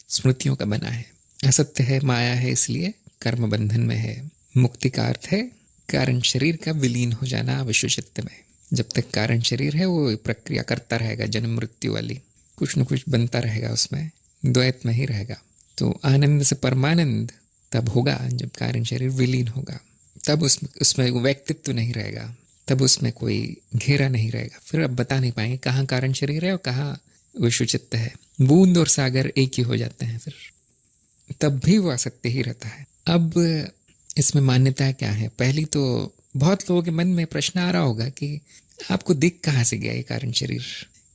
स्मृतियों का बना है। असत्य है, माया है, इसलिए कर्म बंधन में है। मुक्ति का अर्थ है कारण शरीर का विलीन हो जाना विश्व चित्त में। जब तक कारण शरीर है वो प्रक्रिया करता रहेगा, जन्म मृत्यु वाली, कुछ न कुछ बनता रहेगा, उसमें द्वैत में ही रहेगा। तो आनंद से परमानंद तब होगा जब कारण शरीर विलीन होगा। तब उसमें व्यक्तित्व नहीं रहेगा, तब उसमें कोई घेरा नहीं रहेगा। फिर अब बता नहीं पाएंगे कहाँ कारण शरीर है और कहाँ विश्व चित्त है। बूंद और सागर एक ही हो जाते हैं, फिर तब भी वो असत्य ही रहता है। अब इसमें मान्यता क्या है? पहली तो बहुत लोगों के मन में प्रश्न आ रहा होगा कि आपको दिख कहाँ से गया ये कारण शरीर,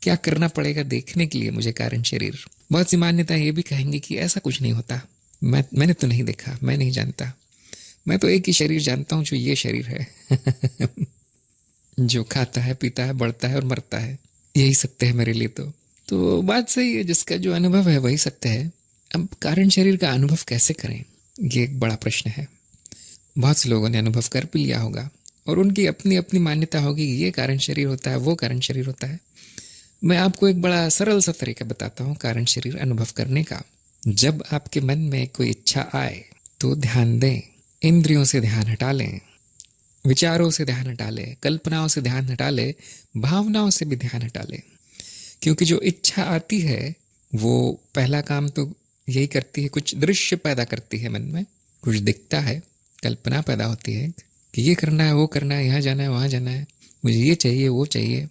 क्या करना पड़ेगा देखने के लिए मुझे कारण शरीर? बहुत सी मान्यता ये भी कहेंगे कि ऐसा कुछ नहीं होता, मैंने तो नहीं देखा, मैं नहीं जानता, मैं तो एक ही शरीर जानता हूँ जो ये शरीर है जो खाता है, पीता है, बढ़ता है और मरता है, यही सत्य है मेरे लिए। तो बात सही है, जिसका जो अनुभव है वही सत्य है। अब कारण शरीर का अनुभव कैसे करें, ये एक बड़ा प्रश्न है। बहुत से लोगों ने अनुभव कर भी लिया होगा और उनकी अपनी अपनी मान्यता होगी, ये कारण शरीर होता है, वो कारण शरीर होता है। मैं आपको एक बड़ा सरल सा तरीका बताता हूँ कारण शरीर अनुभव करने का। जब आपके मन में कोई इच्छा आए तो ध्यान दें, इंद्रियों से ध्यान हटा लें, विचारों से ध्यान हटा लें, कल्पनाओं से ध्यान हटा लें, भावनाओं से भी ध्यान हटा लें। क्योंकि जो इच्छा आती है वो पहला काम तो यही करती है, कुछ दृश्य पैदा करती है मन में, कुछ दिखता है, कल्पना पैदा होती है कि ये करना है, वो करना है, यहाँ जाना है, वहाँ जाना है, मुझे ये चाहिए, वो चाहिए।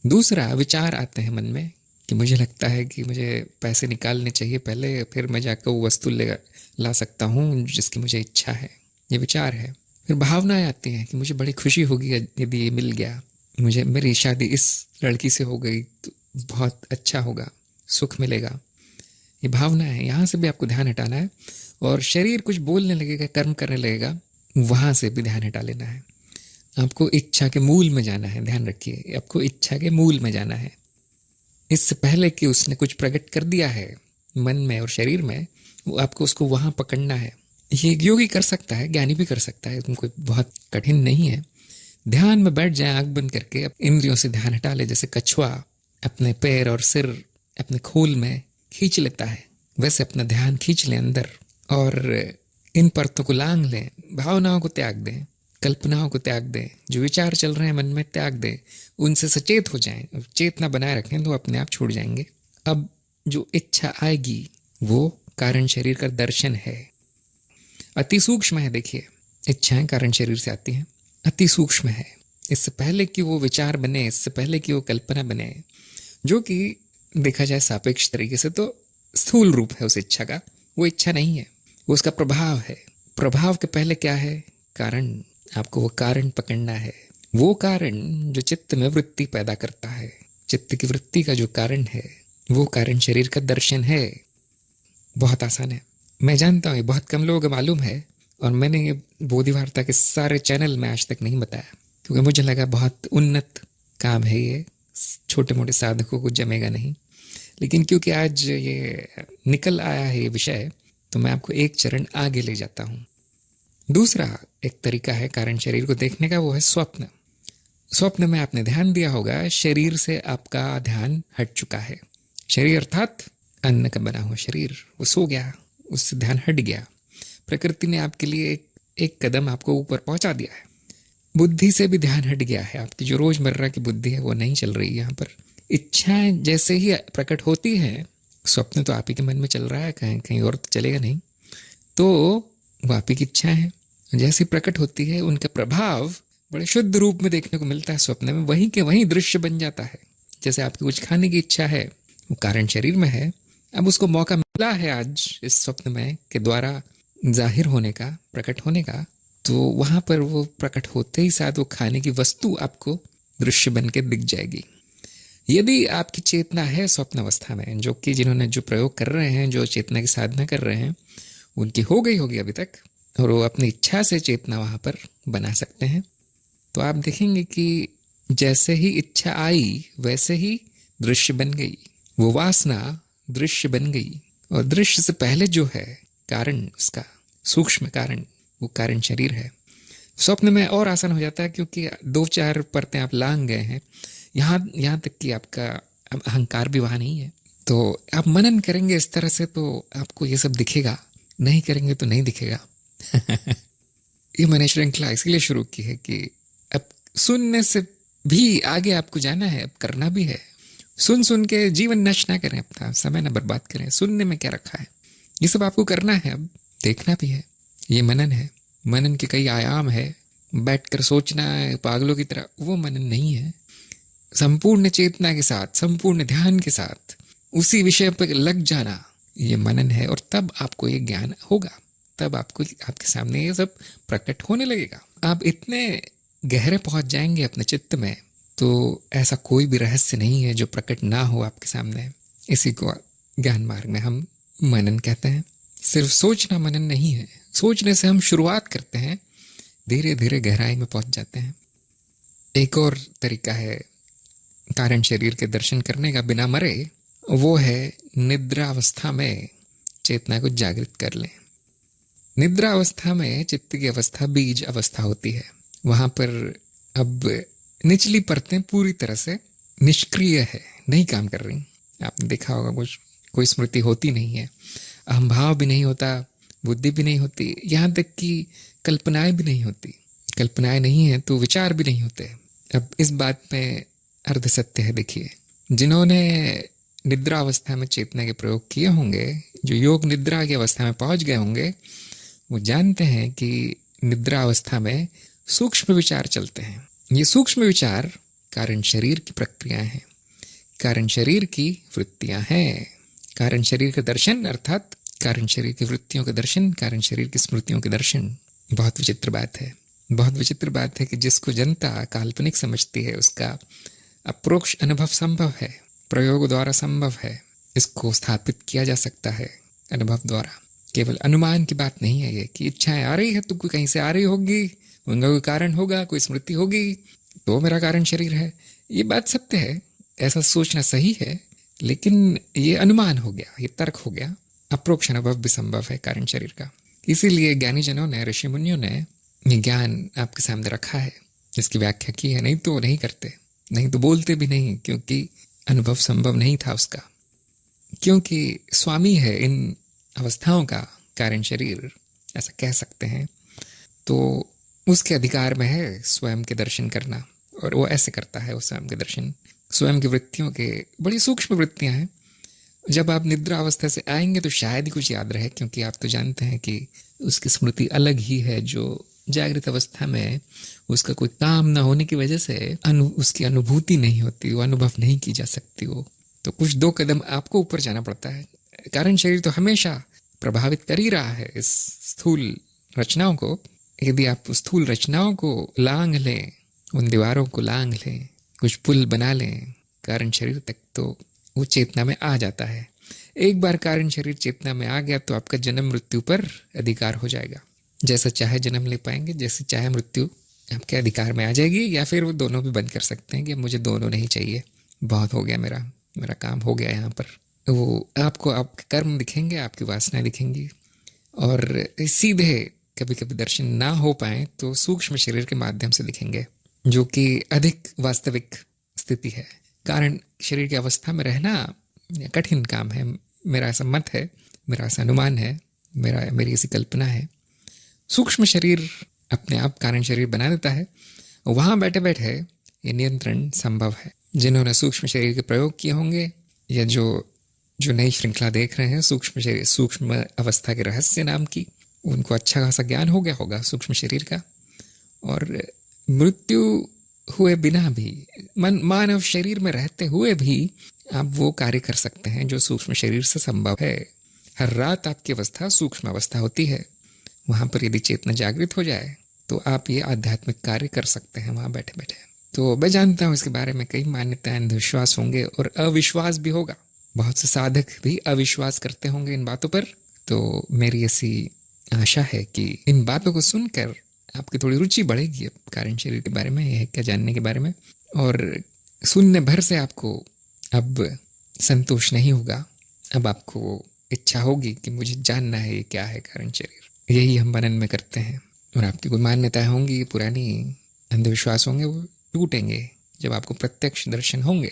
दूसरा, विचार आते हैं मन में कि मुझे लगता है कि मुझे पैसे निकालने चाहिए पहले, फिर मैं जाकर वो वस्तु ला सकता हूँ जिसकी मुझे इच्छा है। ये विचार है। फिर भावनाएं आती हैं कि मुझे बड़ी खुशी होगी यदि ये मिल गया, मुझे मेरी शादी इस लड़की से हो गई तो बहुत अच्छा होगा, सुख मिलेगा। ये भावना है, यहाँ से भी आपको ध्यान हटाना है। और शरीर कुछ बोलने लगेगा, कर्म करने लगेगा, वहाँ से भी ध्यान हटा लेना है। आपको इच्छा के मूल में जाना है, ध्यान रखिए, आपको इच्छा के मूल में जाना है। इससे पहले कि उसने कुछ प्रकट कर दिया है मन में और शरीर में, वो आपको उसको वहाँ पकड़ना है। ये योगी कर सकता है, ज्ञानी भी कर सकता है, कोई बहुत कठिन नहीं है। ध्यान में बैठ जाए, आंख बंद करके इंद्रियों से ध्यान हटा ले। जैसे कछुआ अपने पैर और सिर अपने खोल में खींच लेता है, वैसे अपना ध्यान खींच लें अंदर और इन परतों को लांघ लें। भावनाओं को त्याग दें, कल्पनाओं को त्याग दें, जो विचार चल रहे हैं मन में त्याग दें, उनसे सचेत हो जाएं, चेतना बनाए रखें तो अपने आप छूट जाएंगे। अब जो इच्छा आएगी वो कारण शरीर का दर्शन है, अति सूक्ष्म है। देखिए, इच्छाएं कारण शरीर से आती हैं, अति सूक्ष्म है। इससे पहले कि वो विचार बने, इससे पहले कि वो कल्पना बने, जो कि देखा जाए सापेक्ष तरीके से तो स्थूल रूप है उस इच्छा का, वो इच्छा नहीं है, वो उसका प्रभाव है। प्रभाव के पहले क्या है? कारण। आपको वो कारण पकड़ना है। वो कारण जो चित्त में वृत्ति पैदा करता है, चित्त की वृत्ति का जो कारण है, वो कारण शरीर का दर्शन है। बहुत आसान है, मैं जानता हूँ ये बहुत कम लोगों को मालूम है, और मैंने ये बोधि वार्ता के सारे चैनल में आज तक नहीं बताया, क्योंकि मुझे लगा बहुत उन्नत काम है ये, छोटे मोटे साधकों को जमेगा नहीं। लेकिन क्योंकि आज ये निकल आया है ये विषय, तो मैं आपको एक चरण आगे ले जाता हूँ। दूसरा एक तरीका है कारण शरीर को देखने का, वो है स्वप्न। स्वप्न में आपने ध्यान दिया होगा, शरीर से आपका ध्यान हट चुका है। शरीर अर्थात अन्न का बना हुआ शरीर, वो सो गया, उससे ध्यान हट गया। प्रकृति ने आपके लिए एक कदम आपको ऊपर पहुंचा दिया है। बुद्धि से भी ध्यान हट गया है, आपकी जो रोजमर्रा की बुद्धि है वो नहीं चल रही। यहाँ पर इच्छाएं जैसे ही प्रकट होती हैं, स्वप्न तो आप ही के मन में चल रहा है, कहीं कहीं और तो चलेगा नहीं, तो वो आप ही की इच्छा है। जैसे प्रकट होती है, उनका प्रभाव बड़े शुद्ध रूप में देखने को मिलता है स्वप्न में, वहीं के वहीं दृश्य बन जाता है। जैसे आपकी कुछ खाने की इच्छा है, वो कारण शरीर में है, अब उसको मौका मिला है आज इस स्वप्न में के द्वारा जाहिर होने का, प्रकट होने का, तो वहां पर वो प्रकट होते ही साथ वो खाने की वस्तु आपको दृश्य बन के दिख जाएगी। यदि आपकी चेतना है स्वप्न अवस्था में, जो कि जिन्होंने जो प्रयोग कर रहे हैं, जो चेतना की साधना कर रहे हैं, उनकी हो गई होगी अभी तक, और वो अपनी इच्छा से चेतना वहां पर बना सकते हैं, तो आप देखेंगे कि जैसे ही इच्छा आई वैसे ही दृश्य बन गई, वो वासना दृश्य बन गई। और दृश्य से पहले जो है कारण, उसका सूक्ष्म कारण, वो कारण शरीर है। स्वप्न में और आसान हो जाता है, क्योंकि 2-4 परतें आप लांग गए हैं, यहाँ तक कि आपका अहंकार भी वहाँ नहीं है। तो आप मनन करेंगे इस तरह से तो आपको ये सब दिखेगा, नहीं करेंगे तो नहीं दिखेगा। ये मैंने श्रृंखला इसलिए शुरू की है कि अब सुनने से भी आगे आपको जाना है, अब करना भी है। सुन सुन के जीवन नष्ट ना करें, अपना समय ना बर्बाद करें। सुनने में क्या रखा है, ये सब आपको करना है, अब देखना भी है। ये मनन है, मनन के कई आयाम है। बैठकर सोचना है पागलों की तरह, वो मनन नहीं है। संपूर्ण चेतना के साथ, संपूर्ण ध्यान के साथ उसी विषय पर लग जाना, ये मनन है। और तब आपको ये ज्ञान होगा, तब आपको आपके सामने ये सब प्रकट होने लगेगा। आप इतने गहरे पहुंच जाएंगे अपने चित्त में, तो ऐसा कोई भी रहस्य नहीं है जो प्रकट ना हो आपके सामने। इसी को ज्ञान मार्ग में हम मनन कहते हैं। सिर्फ सोचना मनन नहीं है, सोचने से हम शुरुआत करते हैं, धीरे धीरे गहराई में पहुंच जाते हैं। एक और तरीका है कारण शरीर के दर्शन करने का बिना मरे, वो है निद्रा अवस्था में चेतना को जागृत कर लें। निद्रा अवस्था में चित्त की अवस्था बीज अवस्था होती है। वहां पर अब निचली परतें पूरी तरह से निष्क्रिय है, नहीं काम कर रही। आपने देखा होगा, कुछ कोई स्मृति होती नहीं है, अहंभाव भी नहीं होता, बुद्धि भी नहीं होती, यहाँ तक कि कल्पनाएं भी नहीं होती। कल्पनाएं नहीं है तो विचार भी नहीं होते। अब इस बात में अर्ध सत्य है। देखिए, जिन्होंने निद्रा अवस्था में चेतना के प्रयोग किए होंगे, जो योग निद्रा की अवस्था में पहुंच गए होंगे, वो जानते हैं कि निद्रा अवस्था में सूक्ष्म विचार चलते हैं। ये सूक्ष्म विचार कारण शरीर की प्रक्रियाएं हैं, कारण शरीर की वृत्तियां हैं। कारण शरीर का दर्शन अर्थात कारण शरीर की वृत्तियों का दर्शन, कारण शरीर की स्मृतियों के दर्शन। बहुत विचित्र बात है, बहुत विचित्र बात है कि जिसको जनता काल्पनिक समझती है उसका अप्रोक्ष अनुभव संभव है, प्रयोग द्वारा संभव है। इसको स्थापित किया जा सकता है अनुभव द्वारा। केवल अनुमान की बात नहीं है ये कि इच्छाएं आ रही है तो कोई कहीं से आ रही होगी, उनका कोई कारण होगा, कोई स्मृति होगी, तो मेरा कारण शरीर है। ये बात सत्य है, ऐसा सोचना सही है, लेकिन ये अनुमान हो गया, ये तर्क हो गया। अप्रोक्ष अनुभव भी संभव है कारण शरीर का। इसीलिए ज्ञानी जनों ने, ऋषि मुनियों ने ये ज्ञान आपके सामने रखा है, इसकी व्याख्या की है। नहीं तो नहीं करते, नहीं तो बोलते भी नहीं, क्योंकि अनुभव संभव नहीं था उसका। क्योंकि स्वामी है इन अवस्थाओं का कारण शरीर, ऐसा कह सकते हैं, तो उसके अधिकार में है स्वयं के दर्शन करना, और वो ऐसे करता है वो स्वयं के दर्शन। स्वयं की वृत्तियों के बड़ी सूक्ष्म वृत्तियां हैं। जब आप निद्रा अवस्था से आएंगे तो शायद ही कुछ याद रहे, क्योंकि आप तो जानते हैं कि उसकी स्मृति अलग ही है। जो जागृत अवस्था में उसका कोई काम ना होने की वजह से उसकी अनुभूति नहीं होती, वो अनुभव नहीं की जा सकती। वो तो कुछ 2 कदम आपको ऊपर जाना पड़ता है। कारण शरीर तो हमेशा प्रभावित कर ही रहा है इस स्थूल रचनाओं को। यदि आप स्थूल रचनाओं को लांघ लें, उन दीवारों को लांघ लें, कुछ पुल बना लें कारण शरीर तक, तो वो चेतना में आ जाता है। एक बार कारण शरीर चेतना में आ गया तो आपका जन्म मृत्यु पर अधिकार हो जाएगा। जैसा चाहे जन्म ले पाएंगे, जैसे चाहे मृत्यु आपके अधिकार में आ जाएगी, या फिर वो दोनों भी बंद कर सकते हैं कि मुझे दोनों नहीं चाहिए, बहुत हो गया, मेरा काम हो गया यहाँ पर। वो आपको आपके कर्म दिखेंगे, आपकी वासनाएं दिखेंगी, और सीधे कभी कभी दर्शन ना हो पाए तो सूक्ष्म शरीर के माध्यम से दिखेंगे, जो कि अधिक वास्तविक स्थिति है। कारण शरीर की अवस्था में रहना कठिन काम है, मेरा ऐसा मत है, मेरा ऐसा अनुमान है, मेरी ऐसी कल्पना है। सूक्ष्म शरीर अपने आप कारण शरीर बना देता है, वहां बैठे बैठे ये नियंत्रण संभव है। जिन्होंने सूक्ष्म शरीर के प्रयोग किए होंगे, या जो नई श्रृंखला देख रहे हैं सूक्ष्म शरीर, सूक्ष्म अवस्था के रहस्य नाम की, उनको अच्छा खासा ज्ञान हो गया होगा सूक्ष्म शरीर का। और मृत्यु हुए बिना भी, मानव शरीर में रहते हुए भी आप वो कार्य कर सकते हैं जो सूक्ष्म शरीर से संभव है। हर रात आपकी अवस्था सूक्ष्म अवस्था होती है, वहां पर यदि चेतना जागृत हो जाए तो आप ये आध्यात्मिक कार्य कर सकते हैं वहां बैठे बैठे। तो मैं जानता हूँ इसके बारे में कई मान्यताएं, अंधविश्वास होंगे और अविश्वास भी होगा। बहुत से साधक भी अविश्वास करते होंगे इन बातों पर। तो मेरी ऐसी आशा है कि इन बातों को सुनकर आपकी थोड़ी रुचि बढ़ेगी कारण शरीर के बारे में, यह क्या जानने के बारे में। और सुनने भर से आपको अब संतोष नहीं होगा, अब आपको इच्छा होगी कि मुझे जानना है ये क्या है कारण शरीर। यही हम मनन में करते हैं। और आपकी कोई मान्यताएं होंगी, पुरानी अंधविश्वास होंगे, वो टूटेंगे जब आपको प्रत्यक्ष दर्शन होंगे।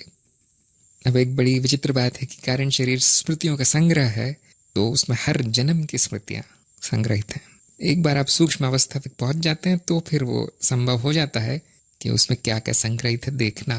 अब एक बड़ी विचित्र बात है कि कारण शरीर स्मृतियों का संग्रह है, तो उसमें हर जन्म की स्मृतियां संग्रहित हैं। एक बार आप सूक्ष्म अवस्था तक पहुंच जाते हैं तो फिर वो संभव हो जाता है कि उसमें क्या क्या संग्रहित है देखना।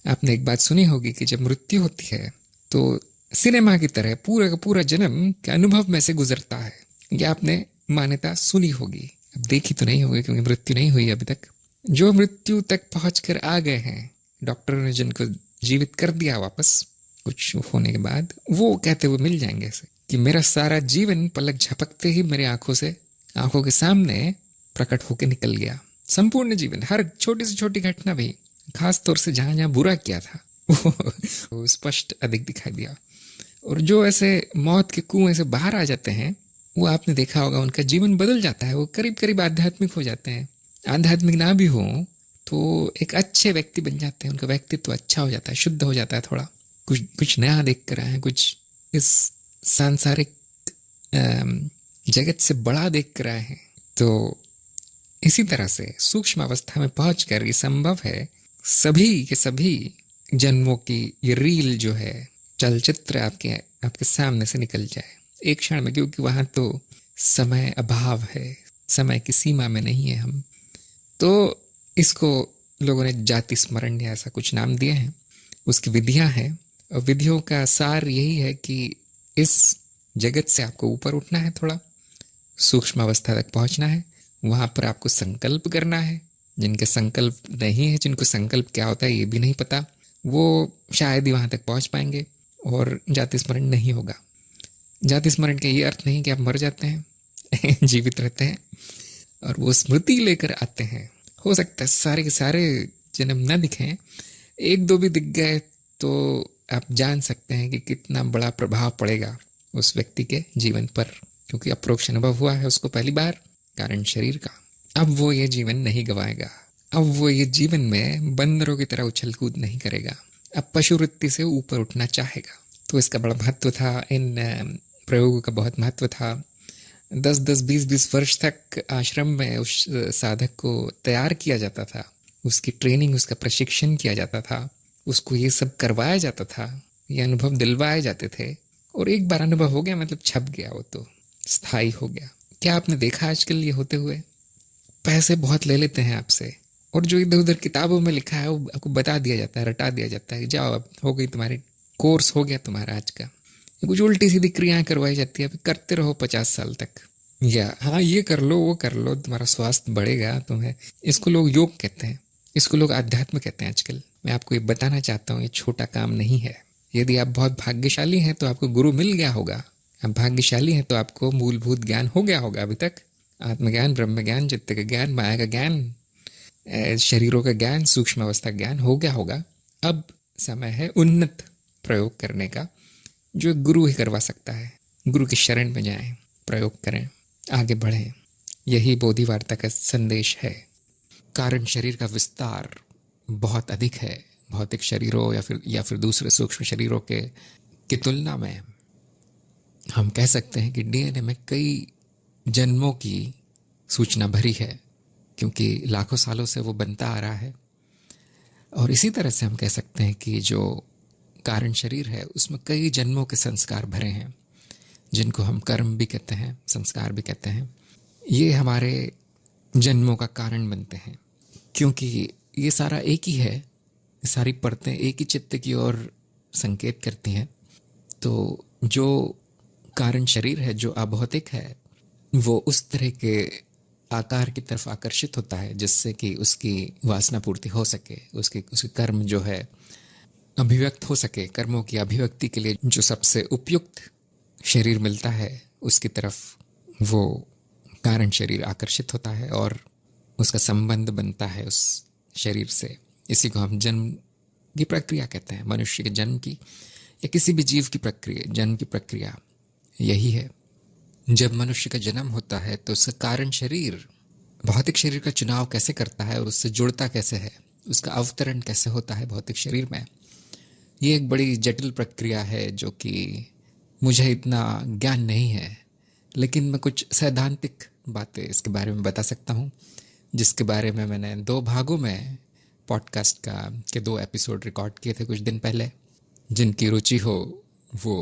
आपने एक बात सुनी होगी कि जब मृत्यु होती है तो सिनेमा की तरह पूरा का पूरा जन्म के अनुभव में से गुजरता है। ये आपने मान्यता सुनी होगी, अब देखी तो नहीं होगी क्योंकि मृत्यु नहीं हुई अभी तक। जो मृत्यु तक पहुंच कर आ गए हैं, डॉक्टर ने जिनको जीवित कर दिया वापस कुछ होने के बाद, वो कहते हुए मिल जाएंगे ऐसे कि मेरा सारा जीवन पलक झपकते ही मेरे आंखों के सामने प्रकट होकर निकल गया। संपूर्ण जीवन, हर छोटी से छोटी घटना भी, खास तौर से जहां जहां बुरा किया था वो स्पष्ट अधिक दिखाई दिया। और जो ऐसे मौत के कुएं से बाहर आ जाते हैं, वो आपने देखा होगा उनका जीवन बदल जाता है, वो करीब करीब आध्यात्मिक हो जाते हैं। आध्यात्मिक ना भी हो तो एक अच्छे व्यक्ति बन जाते हैं, उनका व्यक्तित्व अच्छा हो जाता है, शुद्ध हो जाता है, थोड़ा कुछ नया देख कर आए हैं, कुछ इस सांसारिक जगत से बड़ा देख कर आए हैं। तो इसी तरह से सूक्ष्म अवस्था में पहुंचकर ये संभव है सभी के सभी जन्मों की ये रील जो है, चलचित्र आपके सामने से निकल जाए एक क्षण में, क्योंकि वहां तो समय अभाव है, समय की सीमा में नहीं है हम। तो इसको लोगों ने जाति स्मरण या ऐसा कुछ नाम दिए हैं। उसकी विधियां हैं, और विधियों का सार यही है कि इस जगत से आपको ऊपर उठना है, थोड़ा सूक्ष्म अवस्था तक पहुंचना है। वहां पर आपको संकल्प करना है। जिनके संकल्प नहीं है, जिनको संकल्प क्या होता है ये भी नहीं पता, वो शायद ही वहां तक पहुंच पाएंगे। और जाति स्मरण नहीं होगा। जाति स्मरण का ये अर्थ नहीं कि आप मर जाते हैं जीवित रहते हैं और वो स्मृति लेकर आते हैं। हो सकता है सारे के सारे जन्म न दिखें, एक दो भी दिख गए तो आप जान सकते हैं कि कितना बड़ा प्रभाव पड़ेगा उस व्यक्ति के जीवन पर, क्योंकि अप्रोक्ष अनुभव हुआ है उसको पहली बार कारण शरीर का। अब वो ये जीवन नहीं गवाएगा। अब वो ये जीवन में बंदरों की तरह उछल कूद नहीं करेगा। अब पशुवृत्ति से ऊपर उठना चाहेगा। तो इसका बड़ा महत्व था, इन प्रयोगों का बहुत महत्व था। 10-10, 20-20 वर्ष तक आश्रम में उस साधक को तैयार किया जाता था, उसकी ट्रेनिंग, उसका प्रशिक्षण किया जाता था, उसको ये सब करवाया जाता था, ये अनुभव दिलवाए जाते थे। और एक बार अनुभव हो गया मतलब छप गया, वो तो स्थायी हो गया। क्या आपने देखा आजकल ये होते हुए? पैसे बहुत ले लेते हैं आपसे, और जो इधर उधर किताबों में लिखा है वो आपको बता दिया जाता है, रटा दिया जाता है, जाओ अब हो गई तुम्हारी, कोर्स हो गया तुम्हारा आज का। कुछ उल्टी सीधी क्रियाएं करवाई जाती है, करते रहो 50 साल तक, या हाँ ये कर लो वो कर लो, तुम्हारा स्वास्थ्य बढ़ेगा तुम्हें। इसको लोग योग कहते हैं, इसको लोग अध्यात्म कहते हैं आजकल। मैं आपको ये बताना चाहता हूँ, ये छोटा काम नहीं है। यदि आप बहुत भाग्यशाली हैं तो आपको गुरु मिल गया होगा। आप भाग्यशाली हैं तो आपको मूलभूत ज्ञान हो गया होगा अभी तक, आत्मज्ञान, ब्रह्म ज्ञान, चित्त का ज्ञान, माया का ज्ञान, शरीरों का ज्ञान, सूक्ष्म अवस्था ज्ञान हो गया होगा। अब समय है उन्नत प्रयोग करने का, जो गुरु ही करवा सकता है। गुरु की शरण में जाएं, प्रयोग करें, आगे बढ़ें। यही बोधि वार्ता का संदेश है। कारण शरीर का विस्तार बहुत अधिक है भौतिक शरीरों या फिर दूसरे सूक्ष्म शरीरों की तुलना में। हम कह सकते हैं कि डीएनए में कई जन्मों की सूचना भरी है, क्योंकि लाखों सालों से वो बनता आ रहा है। और इसी तरह से हम कह सकते हैं कि जो कारण शरीर है उसमें कई जन्मों के संस्कार भरे हैं, जिनको हम कर्म भी कहते हैं, संस्कार भी कहते हैं। ये हमारे जन्मों का कारण बनते हैं, क्योंकि ये सारा एक ही है, सारी परतें एक ही चित्त की ओर संकेत करती हैं। तो जो कारण शरीर है, जो अभौतिक है, वो उस तरह के आकार की तरफ आकर्षित होता है जिससे कि उसकी वासना पूर्ति हो सके, उसके कर्म जो है अभिव्यक्त हो सके। कर्मों की अभिव्यक्ति के लिए जो सबसे उपयुक्त शरीर मिलता है उसकी तरफ वो कारण शरीर आकर्षित होता है और उसका संबंध बनता है उस शरीर से। इसी को हम जन्म की प्रक्रिया कहते हैं। मनुष्य के जन्म की या किसी भी जीव की प्रक्रिया, जन्म की प्रक्रिया यही है। जब मनुष्य का जन्म होता है तो उसका कारण शरीर भौतिक शरीर का चुनाव कैसे करता है और उससे जुड़ता कैसे है, उसका अवतरण कैसे होता है भौतिक शरीर में, ये एक बड़ी जटिल प्रक्रिया है जो कि मुझे इतना ज्ञान नहीं है। लेकिन मैं कुछ सैद्धांतिक बातें इसके बारे में बता सकता हूँ, जिसके बारे में मैंने 2 भागों में पॉडकास्ट के 2 एपिसोड रिकॉर्ड किए थे कुछ दिन पहले। जिनकी रुचि हो वो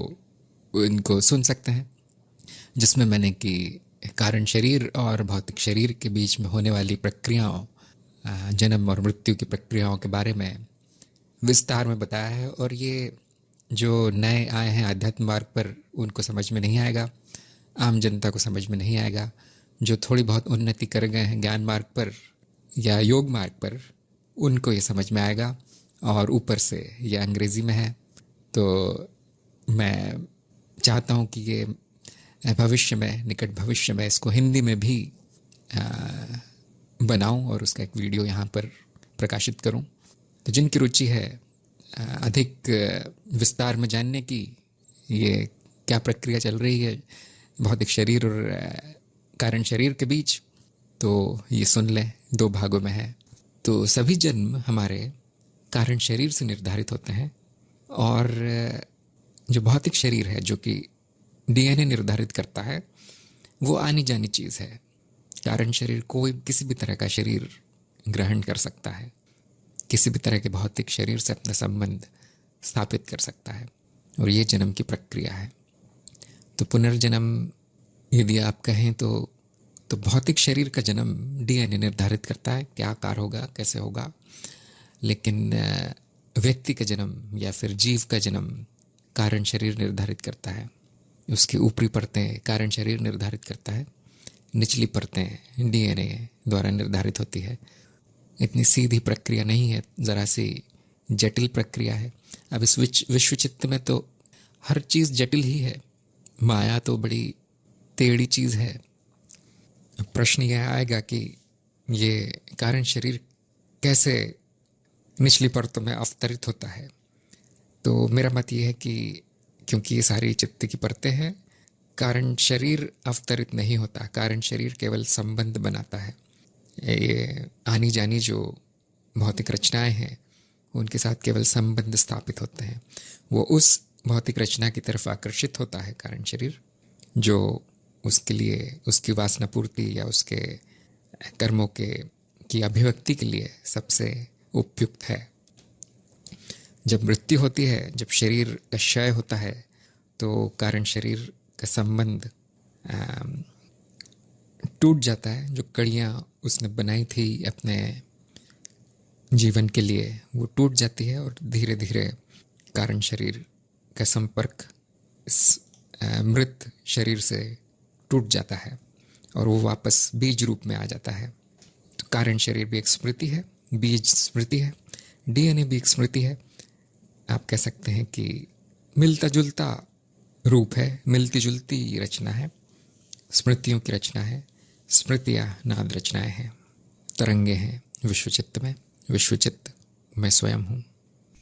इनको सुन सकते हैं, जिसमें मैंने कि कारण शरीर और भौतिक शरीर के बीच में होने वाली प्रक्रियाओं, जन्म और मृत्यु की प्रक्रियाओं के बारे में विस्तार में बताया है। और ये जो नए आए हैं आध्यात्म मार्ग पर उनको समझ में नहीं आएगा, आम जनता को समझ में नहीं आएगा। जो थोड़ी बहुत उन्नति कर गए हैं ज्ञान मार्ग पर या योग मार्ग पर, उनको ये समझ में आएगा। और ऊपर से ये अंग्रेज़ी में है, तो मैं चाहता हूँ कि ये भविष्य में, निकट भविष्य में इसको हिंदी में भी बनाऊं और उसका एक वीडियो यहाँ पर प्रकाशित करूं। तो जिनकी रुचि है अधिक विस्तार में जानने की, ये क्या प्रक्रिया चल रही है भौतिक शरीर और कारण शरीर के बीच, तो ये सुन लें। 2 भागों में है। तो सभी जन्म हमारे कारण शरीर से निर्धारित होते हैं, और जो भौतिक शरीर है जो कि डीएनए निर्धारित करता है, वो आनी जानी चीज़ है। कारण शरीर कोई किसी भी तरह का शरीर ग्रहण कर सकता है, किसी भी तरह के भौतिक शरीर से अपना संबंध स्थापित कर सकता है, और ये जन्म की प्रक्रिया है। तो पुनर्जन्म यदि आप कहें तो भौतिक शरीर का जन्म डीएनए निर्धारित करता है क्या आकार होगा, कैसे होगा। लेकिन व्यक्ति का जन्म या फिर जीव का जन्म कारण शरीर निर्धारित करता है। उसकी ऊपरी परतें कारण शरीर निर्धारित करता है, निचली परतें डीएनए द्वारा निर्धारित होती है। इतनी सीधी प्रक्रिया नहीं है, ज़रा सी जटिल प्रक्रिया है। अब इस विश्व चित्त में तो हर चीज़ जटिल ही है। माया तो बड़ी टेढ़ी चीज़ है। प्रश्न यह आएगा कि ये कारण शरीर कैसे निचली परतों में अवतरित होता है। तो मेरा मत ये है कि क्योंकि ये सारी चित्त की परतें हैं, कारण शरीर अवतरित नहीं होता। कारण शरीर केवल संबंध बनाता है। ये आनी जानी जो भौतिक रचनाएं हैं उनके साथ केवल संबंध स्थापित होते हैं। वो उस भौतिक रचना की तरफ आकर्षित होता है कारण शरीर, जो उसके लिए उसकी वासना पूर्ति या उसके कर्मों की अभिव्यक्ति के लिए सबसे उपयुक्त है। जब मृत्यु होती है, जब शरीर का क्षय होता है, तो कारण शरीर का संबंध टूट जाता है। जो कड़ियाँ उसने बनाई थी अपने जीवन के लिए, वो टूट जाती है और धीरे धीरे कारण शरीर का संपर्क इस मृत शरीर से टूट जाता है और वो वापस बीज रूप में आ जाता है। तो कारण शरीर भी एक स्मृति है, बीज स्मृति है, डीएनए भी एक स्मृति है। आप कह सकते हैं कि मिलता जुलता रूप है, मिलती जुलती रचना है, स्मृतियों की रचना है। स्मृतियाँ नाद रचनाएं हैं, तरंगे हैं विश्वचित्त में। विश्वचित्त मैं स्वयं हूँ।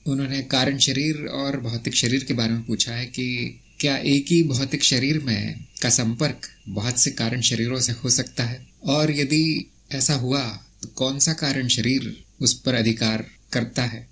उन्होंने कारण शरीर और भौतिक शरीर के बारे में पूछा है कि क्या एक ही भौतिक शरीर में का संपर्क बहुत से कारण शरीरों से हो सकता है, और यदि ऐसा हुआ तो कौन सा कारण शरीर उस पर अधिकार करता है।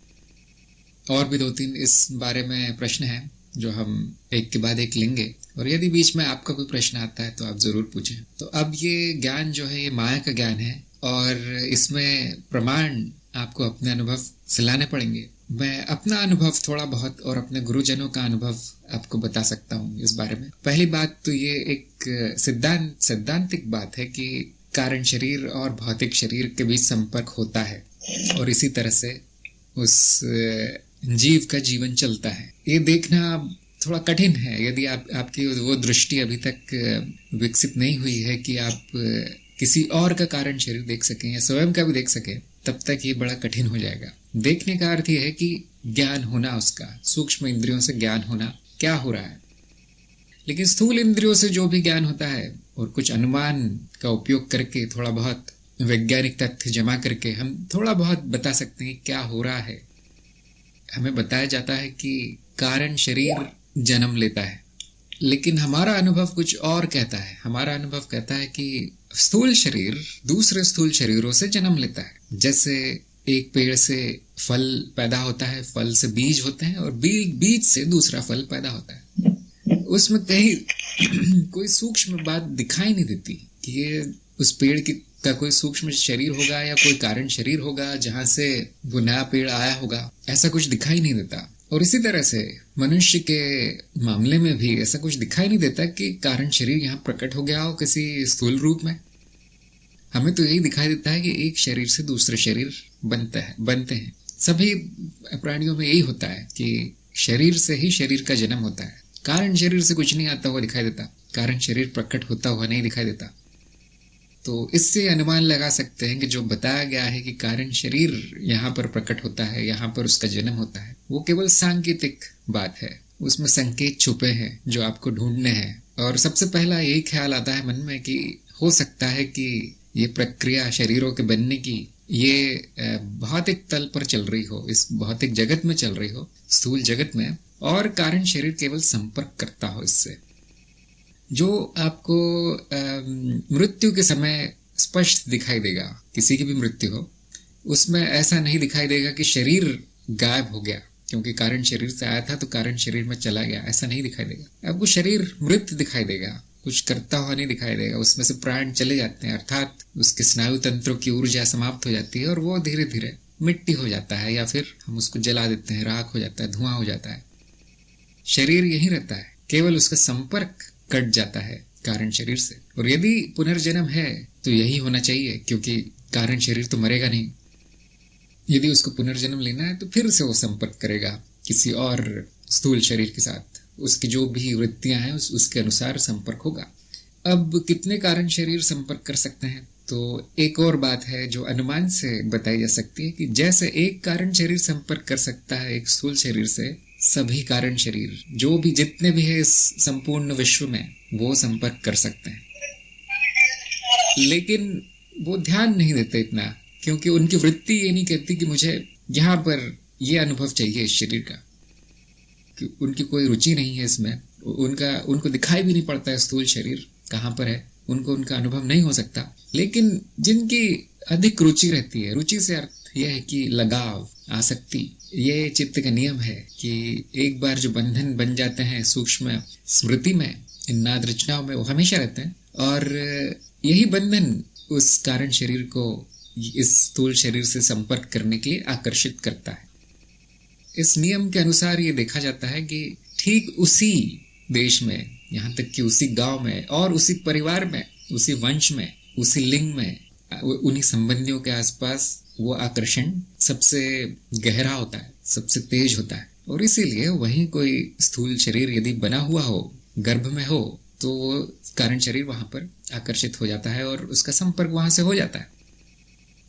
और भी 2-3 इस बारे में प्रश्न हैं जो हम एक के बाद एक लेंगे, और यदि बीच में आपका कोई प्रश्न आता है तो आप जरूर पूछें। तो अब ये ज्ञान जो है ये माया का ज्ञान है और इसमें प्रमाण आपको अपने अनुभव से लाने पड़ेंगे। मैं अपना अनुभव थोड़ा बहुत और अपने गुरुजनों का अनुभव आपको बता सकता हूँ इस बारे में। पहली बात तो ये एक सैद्धांतिक बात है कि कारण शरीर और भौतिक शरीर के बीच संपर्क होता है और इसी तरह से उस जीव का जीवन चलता है। ये देखना थोड़ा कठिन है यदि आपकी वो दृष्टि अभी तक विकसित नहीं हुई है कि आप किसी और का कारण शरीर देख सकें या स्वयं का भी देख सकें, तब तक ये बड़ा कठिन हो जाएगा। देखने का अर्थ ये है कि ज्ञान होना, उसका सूक्ष्म इंद्रियों से ज्ञान होना क्या हो रहा है। लेकिन स्थूल इंद्रियों से जो भी ज्ञान होता है और कुछ अनुमान का उपयोग करके, थोड़ा बहुत वैज्ञानिक तथ्य जमा करके हम थोड़ा बहुत बता सकते हैं क्या हो रहा है। हमें बताया जाता है कि कारण शरीर जन्म लेता है, लेकिन हमारा अनुभव कुछ और कहता है। हमारा अनुभव कहता है कि स्थूल शरीर दूसरे स्थूल शरीरों से जन्म लेता है। जैसे एक पेड़ से फल पैदा होता है, फल से बीज होते हैं और बीज से दूसरा फल पैदा होता है। उसमें कहीं कोई सूक्ष्म बात दिखाई नहीं देती कि ये उस पेड़ का कोई सूक्ष्म शरीर होगा या कोई कारण शरीर होगा जहां से वो नया पेड़ आया होगा, ऐसा कुछ दिखाई नहीं देता। और इसी तरह से मनुष्य के मामले में भी ऐसा कुछ दिखाई नहीं देता कि कारण शरीर यहाँ प्रकट हो गया हो किसी स्थूल रूप में। हमें तो यही दिखाई देता है कि एक शरीर से दूसरे शरीर बनते हैं। सभी प्राणियों में यही होता है कि शरीर से ही शरीर का जन्म होता है। कारण शरीर से कुछ नहीं आता हुआ दिखाई देता, कारण शरीर प्रकट होता हुआ नहीं दिखाई देता। तो इससे अनुमान लगा सकते हैं कि जो बताया गया है कि कारण शरीर यहाँ पर प्रकट होता है, यहाँ पर उसका जन्म होता है, वो केवल सांकेतिक बात है। उसमें संकेत छुपे हैं जो आपको ढूंढने हैं। और सबसे पहला यही ख्याल आता है मन में कि हो सकता है कि ये प्रक्रिया शरीरों के बनने की ये भौतिक तल पर चल रही हो, इस भौतिक जगत में चल रही हो, स्थूल जगत में, और कारण शरीर केवल संपर्क करता हो इससे। जो आपको मृत्यु के समय स्पष्ट दिखाई देगा, किसी की भी मृत्यु हो, उसमें ऐसा नहीं दिखाई देगा कि शरीर गायब हो गया क्योंकि कारण शरीर से आया था तो कारण शरीर में चला गया, ऐसा नहीं दिखाई देगा। आपको शरीर मृत दिखाई देगा, कुछ करता हुआ नहीं दिखाई देगा। उसमें से प्राण चले जाते हैं, अर्थात उसके स्नायु तंत्रों की ऊर्जा समाप्त हो जाती है और वो धीरे धीरे मिट्टी हो जाता है, या फिर हम उसको जला देते हैं, राख हो जाता है, धुआं हो जाता है। शरीर यही रहता है, केवल उसका संपर्क कट जाता है कारण शरीर से। और यदि पुनर्जन्म है तो यही होना चाहिए, क्योंकि कारण शरीर तो मरेगा नहीं। यदि उसको पुनर्जन्म लेना है तो फिर से वो संपर्क करेगा किसी और स्थूल शरीर के साथ, उसकी जो भी वृत्तियां हैं उसके अनुसार संपर्क होगा। अब कितने कारण शरीर संपर्क कर सकते हैं, तो एक और बात है जो अनुमान से बताई जा सकती है कि जैसे एक कारण शरीर संपर्क कर सकता है एक स्थूल शरीर से, सभी कारण शरीर जो भी जितने भी है इस संपूर्ण विश्व में वो संपर्क कर सकते हैं। लेकिन वो ध्यान नहीं देते इतना, क्योंकि उनकी वृत्ति ये नहीं कहती कि मुझे यहाँ पर ये अनुभव चाहिए इस शरीर का, कि उनकी कोई रुचि नहीं है इसमें। उनको दिखाई भी नहीं पड़ता है स्थूल शरीर कहाँ पर है, उनका अनुभव नहीं हो सकता। लेकिन जिनकी अधिक रुचि रहती है, रुचि से अर्थ यह है कि लगाव, आसक्ति, ये चित्त का नियम है कि एक बार जो बंधन बन जाते हैं सूक्ष्म स्मृति में, इन नाद रचनाओं में, वो हमेशा रहते हैं। और यही बंधन उस कारण शरीर को इस स्थूल शरीर से संपर्क करने के लिए आकर्षित करता है। इस नियम के अनुसार ये देखा जाता है कि ठीक उसी देश में, यहाँ तक कि उसी गांव में और उसी परिवार में, उसी वंश में, उसी लिंग में, उन्हीं संबंधियों के आसपास वो आकर्षण सबसे गहरा होता है, सबसे तेज होता है। और इसीलिए वहीं कोई स्थूल शरीर यदि बना हुआ हो, गर्भ में हो, तो वो कारण शरीर वहां पर आकर्षित हो जाता है और उसका संपर्क वहां से हो जाता है।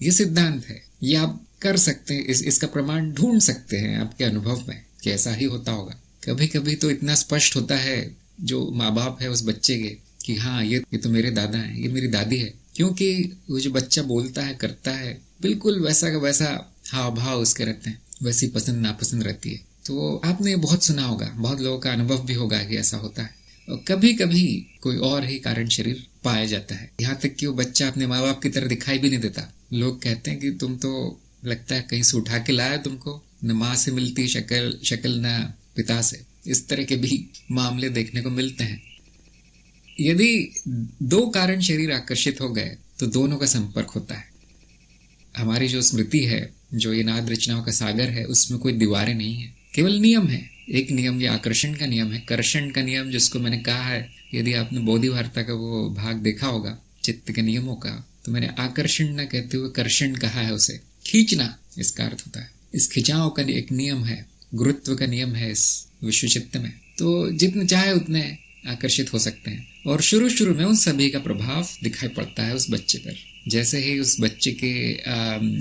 ये सिद्धांत है, ये आप कर सकते हैं, इसका प्रमाण ढूंढ सकते हैं आपके अनुभव में कि ऐसा ही होता होगा। कभी कभी तो इतना स्पष्ट होता है जो माँ बाप है उस बच्चे के कि हाँ ये तो मेरे दादा हैं, ये मेरी दादी है, क्योंकि वो जो बच्चा बोलता है, करता है, बिल्कुल वैसा का वैसा हाव भाव उसके रहते हैं, वैसी पसंद नापसंद रहती है। तो आपने बहुत सुना होगा, बहुत लोगों का अनुभव भी होगा कि ऐसा होता है। और कभी कभी कोई और ही कारण शरीर पाया जाता है, यहाँ तक कि वो बच्चा अपने माँ बाप की तरह दिखाई भी नहीं देता। लोग कहते हैं कि तुम तो लगता है कहीं से उठा के लाया, तुमको न माँ से मिलती शक्ल न पिता से। इस तरह के भी मामले देखने को मिलते हैं। यदि दो कारण शरीर आकर्षित हो गए तो दोनों का संपर्क होता है। हमारी जो स्मृति है, जो ये नाद रचनाओं का सागर है, उसमें कोई दीवारें नहीं है, केवल नियम है। एक नियम ये आकर्षण का नियम है, कर्षण का नियम, जिसको मैंने कहा है, यदि आपने बोधि वार्ता का वो भाग देखा होगा चित्त के नियमों का, तो मैंने आकर्षण न कहते हुए कर्षण कहा है। उसे खींचना इसका अर्थ होता है। इस खिंचाव का एक नियम है, गुरुत्व का नियम है इस विश्व चित्त में। तो जितने चाहे उतने आकर्षित हो सकते हैं। और शुरू में उन सभी का प्रभाव दिखाई पड़ता है उस बच्चे पर। जैसे ही उस बच्चे के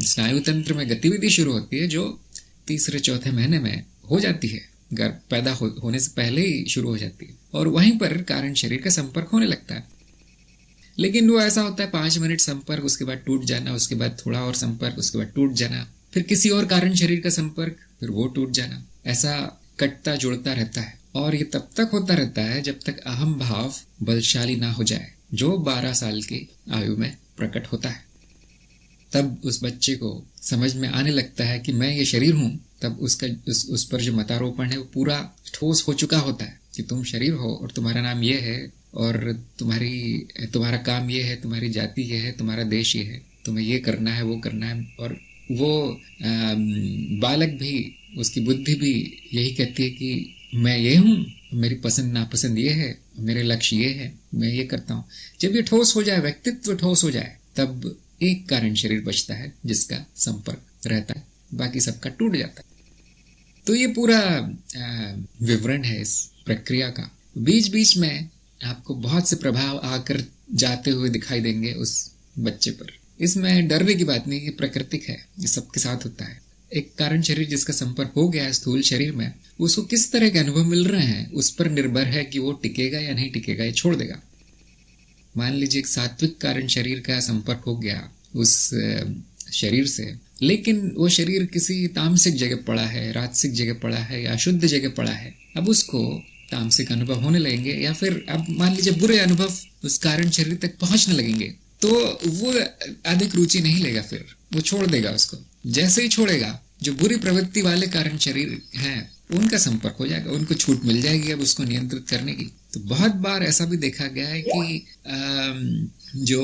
स्नायु तंत्र में गतिविधि शुरू होती है, जो तीसरे चौथे महीने में हो जाती है, गर्भ पैदा होने से पहले ही शुरू हो जाती है, और वहीं पर कारण शरीर का संपर्क होने लगता है। लेकिन वो ऐसा होता है 5 मिनट संपर्क, उसके बाद टूट जाना, उसके बाद थोड़ा और संपर्क, उसके बाद टूट जाना, फिर किसी और कारण शरीर का संपर्क, फिर वो टूट जाना। ऐसा कटता जुड़ता रहता है। और ये तब तक होता रहता है जब तक अहम भाव बलशाली ना हो जाए, जो 12 साल की आयु में प्रकट होता है। तब उस बच्चे को समझ में आने लगता है कि मैं ये शरीर हूं। तब उस पर जो मतारोपण है वो पूरा ठोस हो चुका होता है कि तुम शरीर हो और तुम्हारा नाम ये है, और तुम्हारा काम ये है, तुम्हारी जाति ये है, तुम्हारा देश ये है, तुम्हें ये करना है, वो करना है। और वो बालक भी, उसकी बुद्धि भी यही कहती है कि मैं ये हूँ, मेरी पसंद नापसंद ये है, मेरे लक्ष्य ये है, मैं ये करता हूँ। जब ये ठोस हो जाए, व्यक्तित्व ठोस हो जाए, तब एक कारण शरीर बचता है जिसका संपर्क रहता है, बाकी सबका टूट जाता है। तो ये पूरा विवरण है इस प्रक्रिया का। बीच बीच में आपको बहुत से प्रभाव आकर जाते हुए दिखाई देंगे उस बच्चे पर। इसमें डरने की बात नहीं, ये प्राकृतिक है, ये सबके साथ होता है। एक कारण शरीर जिसका संपर्क हो गया है स्थूल शरीर में, उसको किस तरह के अनुभव मिल रहे हैं उस पर निर्भर है कि वो टिकेगा या नहीं टिकेगा, ये छोड़ देगा। मान लीजिए एक सात्विक कारण शरीर का संपर्क हो गया उस शरीर से, लेकिन वो शरीर किसी तामसिक जगह पड़ा है, राजसिक जगह पड़ा है या अशुद्ध जगह पड़ा है। अब उसको तामसिक अनुभव होने लगेंगे, या फिर अब मान लीजिए बुरे अनुभव उस कारण शरीर तक पहुंचने लगेंगे, तो वो अधिक रुचि नहीं लेगा, फिर वो छोड़ देगा उसको। जैसे ही छोड़ेगा, जो बुरी प्रवृत्ति वाले कारण शरीर हैं उनका संपर्क हो जाएगा, उनको छूट मिल जाएगी अब उसको नियंत्रित करने की। तो बहुत बार ऐसा भी देखा गया है कि जो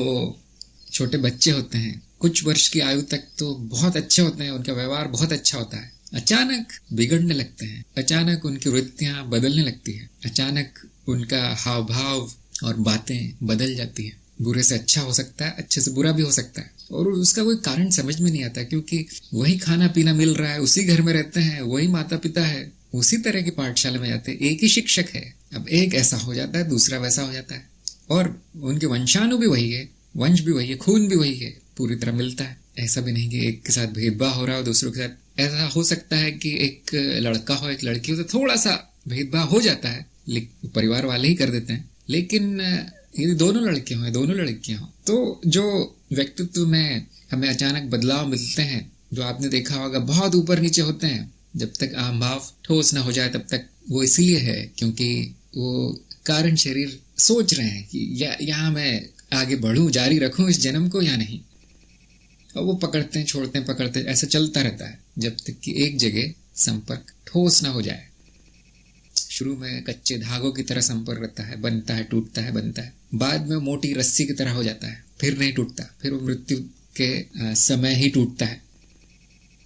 छोटे बच्चे होते हैं, कुछ वर्ष की आयु तक तो बहुत अच्छे होते हैं, उनका व्यवहार बहुत अच्छा होता है, अचानक बिगड़ने लगते हैं, अचानक उनकी वृत्तियां बदलने लगती है, अचानक उनका हाव भाव और बातें बदल जाती है। बुरे से अच्छा हो सकता है, अच्छे से बुरा भी हो सकता है, और उसका कोई कारण समझ में नहीं आता, क्योंकि वही खाना पीना मिल रहा है, उसी घर में रहते हैं, वही माता पिता है, उसी तरह की पाठशाला में जाते हैं, एक ही शिक्षक है। अब एक ऐसा हो जाता है, दूसरा वैसा हो जाता है, और उनके वंशाणु भी वही है, वंश भी वही है, खून भी वही है, पूरी तरह मिलता है। ऐसा भी नहीं कि एक के साथ भेदभाव हो रहा हो दूसरों के साथ। ऐसा हो सकता है कि एक लड़का हो एक लड़की हो तो थोड़ा सा भेदभाव हो जाता है, परिवार वाले ही कर देते हैं। लेकिन यदि दोनों लड़के हों दोनों लड़कियां हों तो जो व्यक्तित्व में हमें अचानक बदलाव मिलते हैं, जो आपने देखा होगा बहुत ऊपर नीचे होते हैं, जब तक आम भाव ठोस ना हो जाए तब तक, वो इसलिए है क्योंकि वो कारण शरीर सोच रहे हैं कि यहाँ मैं आगे बढ़ूं, जारी रखूं इस जन्म को या नहीं। और वो पकड़ते हैं छोड़ते हैं, पकड़ते हैं, ऐसा चलता रहता है जब तक कि एक जगह संपर्क ठोस ना हो जाए। शुरू में कच्चे धागों की तरह संपर्क रहता है, बनता है, टूटता है, बनता है, बाद में मोटी रस्सी की तरह हो जाता है, फिर नहीं टूटता, फिर वो मृत्यु के समय ही टूटता है।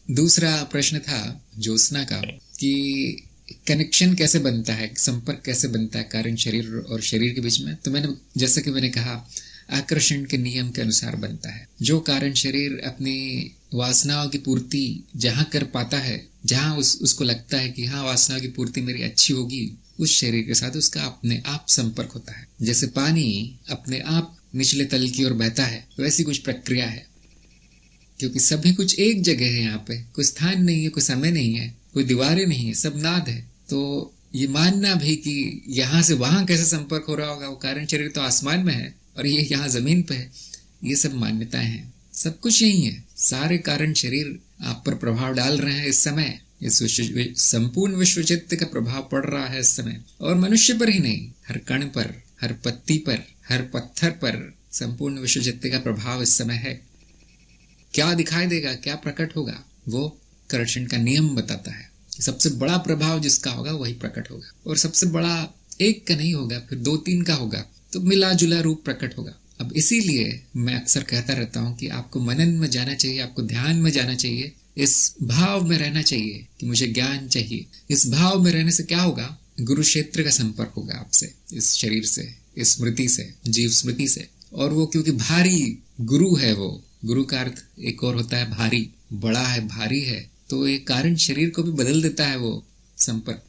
दूसरा प्रश्न था ज्योत्सना का कि कनेक्शन कैसे बनता है, संपर्क कैसे बनता है कारण शरीर और शरीर के बीच में। तो मैंने जैसे कि मैंने कहा, आकर्षण के नियम के अनुसार बनता है। जो कारण शरीर अपनी वासनाओं की पूर्ति जहां कर पाता है, जहां उसको लगता है कि हाँ वासनाओं की पूर्ति मेरी अच्छी होगी, उस शरीर के साथ उसका अपने आप संपर्क होता है। जैसे पानी अपने आप निचले तल की ओर बहता है, वैसी कुछ प्रक्रिया है। क्योंकि सभी कुछ एक जगह है, यहाँ पे कोई स्थान नहीं है, कोई समय नहीं है, कोई दीवारें नहीं है, सब नाद है। तो ये मानना भी कि यहाँ से वहां कैसे संपर्क हो रहा होगा, वो कारण शरीर तो आसमान में है और ये यहाँ जमीन पे है, ये सब मान्यताएं हैं। सब कुछ यही है, सारे कारण शरीर आप पर प्रभाव डाल रहे हैं इस समय। इस संपूर्ण विश्व चित्त का प्रभाव पड़ रहा है इस समय, और मनुष्य पर ही नहीं, हर कण पर, हर पत्ती पर, हर पत्थर पर संपूर्ण विश्व चित्त का प्रभाव इस समय है। क्या दिखाई देगा, क्या प्रकट होगा, वो कर्षण का नियम बताता है। सबसे बड़ा प्रभाव जिसका होगा वही प्रकट होगा, और सबसे बड़ा एक का नहीं होगा, फिर 2-3 का होगा, तो मिला जुला रूप प्रकट होगा। अब इसीलिए मैं अक्सर कहता रहता हूं कि आपको मनन में जाना चाहिए, आपको ध्यान में जाना चाहिए, इस भाव में रहना चाहिए कि मुझे ज्ञान चाहिए। इस भाव में रहने से क्या होगा, गुरु क्षेत्र का संपर्क होगा आपसे, इस शरीर से, इस स्मृति से, जीव स्मृति से। और वो क्योंकि भारी गुरु है, वो गुरु का अर्थ एक और होता है भारी, बड़ा है, भारी है, तो ये कारण शरीर को भी बदल देता है वो संपर्क।